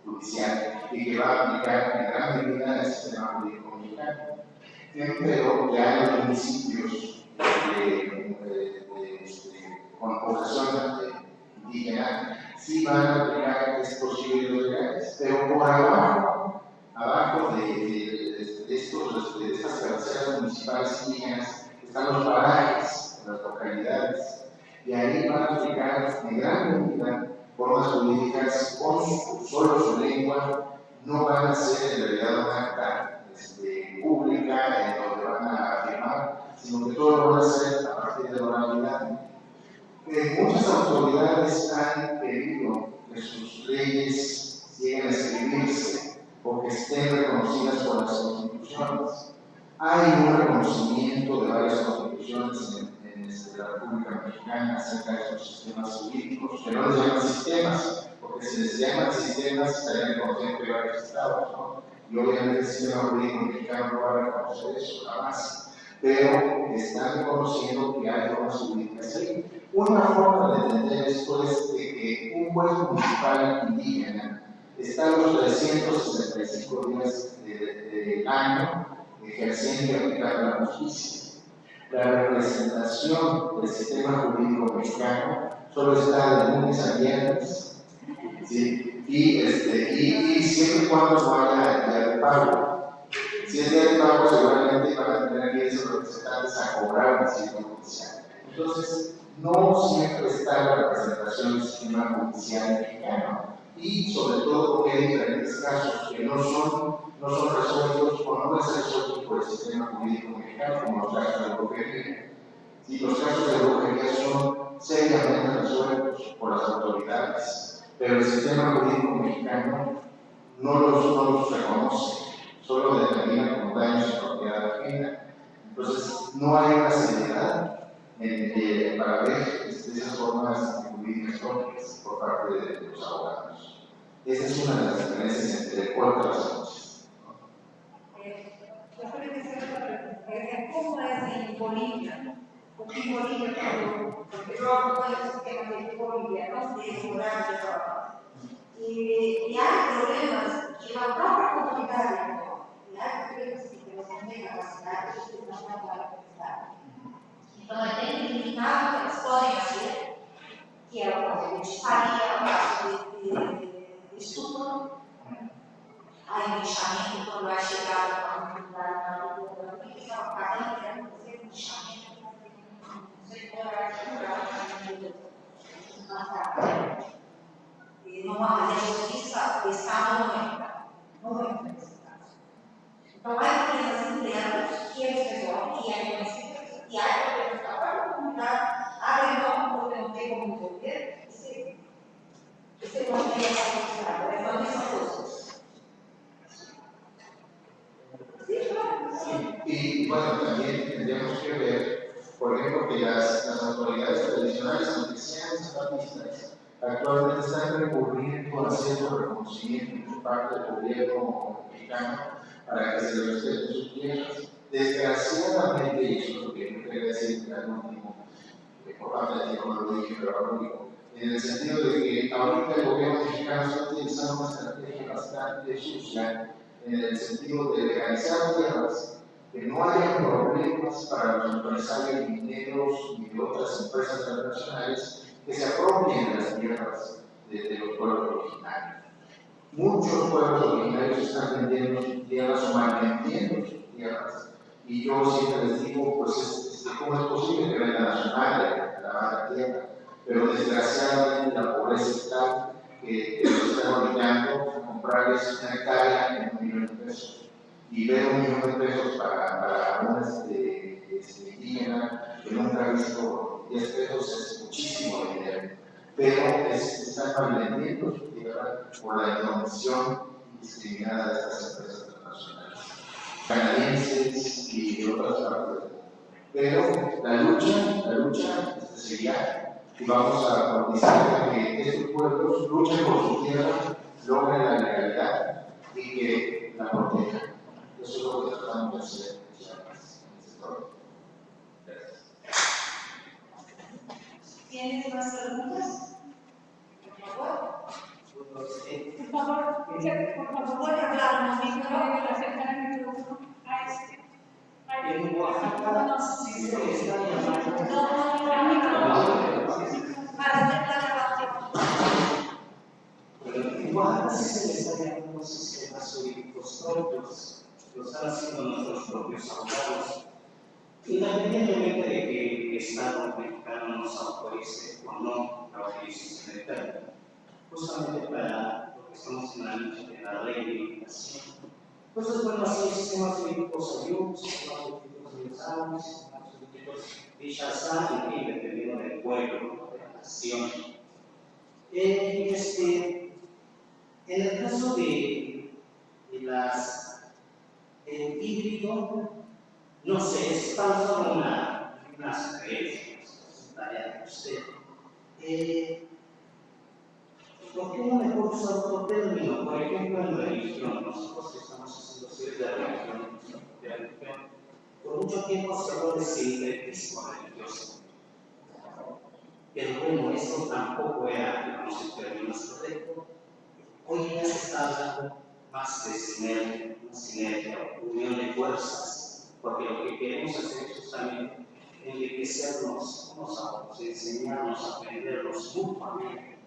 judicial y que va a aplicar en gran medida el sistema jurídico mexicano. Pero ya en los municipios con población indígena sí van a aplicar estos libros legales, pero por abajo de estas cabeceras municipales indígenas están los parajes, las localidades, y ahí van a aplicar en gran medida formas jurídicas con solo su lengua, no van a ser en realidad una acta pública en donde van a afirmar, sino que todo lo van a hacer a partir de la oralidad. Muchas autoridades han pedido que sus leyes lleguen a escribirse o que estén reconocidas por las constituciones. Hay un reconocimiento de varias constituciones en la República Mexicana acerca de estos sistemas jurídicos, que no les llaman sistemas, porque si les llaman sistemas estarían reconociendo varios estados, ¿no? Y obviamente el sistema jurídico mexicano no va a reconocer eso jamás, pero están reconociendo que hay formas jurídicas ahí. Una forma de entender esto es de que un juez municipal indígena está los 365 días del año ejerciendo y aplicando la justicia. La representación del sistema jurídico mexicano solo está de lunes a viernes, ¿sí? Y siempre y cuando no haya día de pago. Si es día de pago, seguramente van a tener que ir esos representantes a cobrar un sitio judicial. Entonces, no siempre está la representación del sistema judicial mexicano. Y sobre todo porque hay diferentes casos que no son resueltos o no pueden ser resueltos por el sistema jurídico mexicano, como los casos de brujería. Si los casos de brujería son seriamente resueltos por las autoridades, pero el sistema jurídico mexicano no los reconoce, solo determina como daños en propiedad ajena. Entonces, no hay una seriedad para ver esas formas jurídicas propias por parte de los abogados. Esa es una de las diferencias entre otras cosas. Yo creo que se va ¿cómo es en Bolivia? Porque en Bolivia, porque yo hablo del sistema de Bolivia, no de horario de trabajo. Y hay problemas que la propia comunidad, y hay problemas que los tienen capacidad de no van a capacidad. Entonces, tem limitado que eles podem fazer, que é o que faria o caso de estupro, aí lixamento, quando é chegado a uma comunidade na rua, porque é uma cadeia querendo fazer lixamento, não sei qual é a figura, e a justiça, o Estado não entra nesse caso. Então, há empresas internas que eles resolvem, que é conhecido, e há problemas da própria comunidade, alemão, porque não tem como resolver, e se não tem essa possibilidade, é fazer essas coisas. Y bueno, también tendríamos que ver, por ejemplo, que las autoridades normalistas actualmente están recurriendo a cierto reconocimiento por parte del gobierno mexicano para que se les respete sus tierras. Desgraciadamente, y eso es lo que yo quería decir al último, por parte del tiempo lo dije, pero ahora lo digo, en el sentido de que ahorita el gobierno mexicano está utilizando una estrategia bastante sucia, en el sentido de legalizar tierras, que no haya problemas para los empresarios mineros y de otras empresas transnacionales que se apropien de las tierras de los pueblos originarios. Muchos pueblos originarios están vendiendo sus tierras o malvendiendo sus tierras. Y yo siempre les digo, pues, ¿cómo es posible que venga la Somalia, la tierra? Pero desgraciadamente la pobreza es tal que los están obligando a comprarles una hectárea en $1.000.000. Y ver $1.000.000 para un indígena que nunca ha visto $10 es muchísimo dinero. Pero están malvendiendo su tierra por la intromisión indiscriminada de estas empresas transnacionales, canadienses y de otras partes del mundo. Pero la lucha seguirá y vamos a propiciar que estos pueblos luchen por su tierra, logren la legalidad y que la protejan. Eso es lo que tratamos de hacer en este programa. Gracias. ¿Tienes más preguntas? Por favor. Por favor, Voy a hablar un micro. acercar el micrófono a este. En Oaxaca sí se le está llamando. En Oaxaca sí se le está llamando sistemas jurídicos propios, lo están haciendo nuestros propios abogados. Independientemente de que el Estado mexicano nos autorice o no la utilización del término, justamente para lo que estamos en la lucha de la ley de limitación. Entonces, bueno, así sistemas jurídicos ayudos, sistemas jurídicos universales, sistemas jurídicos de Shazam, en fin, dependiendo del pueblo, de la nación. En el caso de el híbrido, no sé, es tan solo unas creencias, tarea de usted. ¿Por qué no mejor usar otro término? Por ejemplo, en religión, nosotros que estamos haciendo series de religión, por mucho tiempo se habló de sincretismo religioso. Pero bueno, esto tampoco era, digamos, el término correcto. Hoy ya se está hablando más de sinergia, unión de fuerzas, porque lo que queremos hacer es justamente enriquecernos unos a otros, enseñarnos, aprenderlos mutuamente.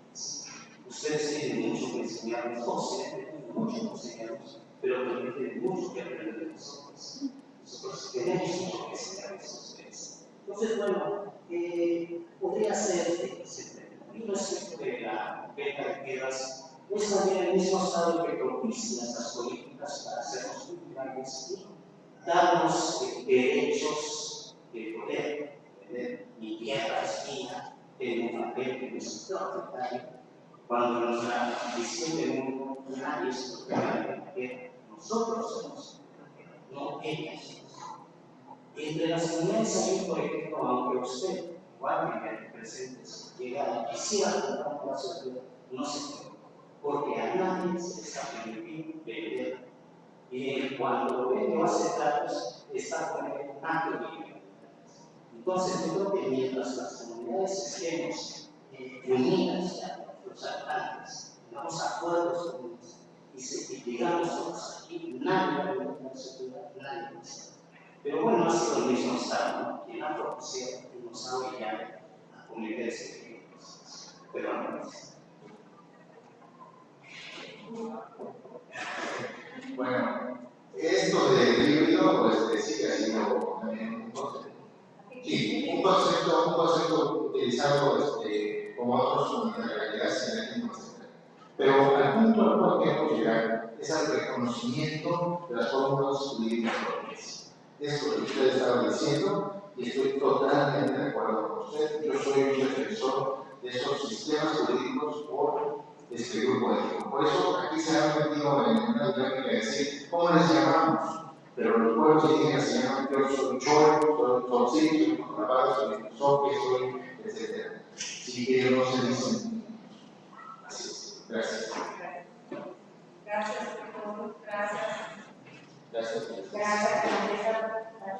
Ustedes tienen mucho que enseñarnos, todos tienen mucho que enseñarnos, pero también tienen mucho que aprender de nosotros. Nosotros tenemos mucho que enseñarles a ustedes. Entonces, bueno, podría ser un aspecto de la venta de tierras, es también el mismo Estado que propicia estas políticas para hacernos culturales y darnos derechos de poder tener mi tierra es mía, tengo un papel que me es propietario. Cuando nos la discute mundo, nadie es propietario de nosotros somos propietarios, no ellas. Entre las comunidades hay, por ejemplo, aunque usted, igual que presentes, llega y quisiera comprar una sociedad, no se puede, porque a nadie se le está permitiendo vender. Y cuando lo vende o hace tratos, está poniendo un acto de libertad. Entonces, yo creo que mientras las comunidades estemos unidas, los habitantes, tengamos acuerdos comunes y digamos todos aquí, nadie va a vender una sociedad, nadie va a hacer. Pero bueno, ha sido el mismo Estado, ¿no? Quien ha propiciado y nos ha obligado a cometer ese tipo de cosas. Pero no es. Bueno, esto del híbrido, pues sigue siendo también un concepto. Sí, un concepto utilizado como otros como la realidad cinética, etc. Pero al punto al cual queremos llegar es al reconocimiento de las fórmulas jurídicas propias. Esto que usted estaba diciendo, y estoy totalmente de acuerdo con usted. Yo soy un defensor de esos sistemas jurídicos por este grupo ético. Por eso aquí se han metido en una dinámica de decir, ¿cómo les llamamos? Pero los pueblos indígenas se llaman, yo soy Chol, soy Tzotzi, soy Contrabados, soy Soque, soy, etc. Si y que no se dicen. Así es. Gracias. Gracias, doctor. Gracias. Gracias. Gracias, Teresa.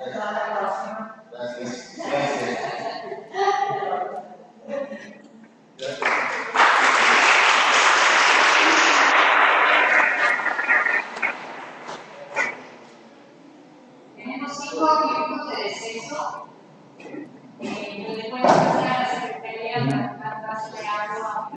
Hasta la próxima. Gracias. Gracias. Gracias. Tenemos 5 minutos de receso.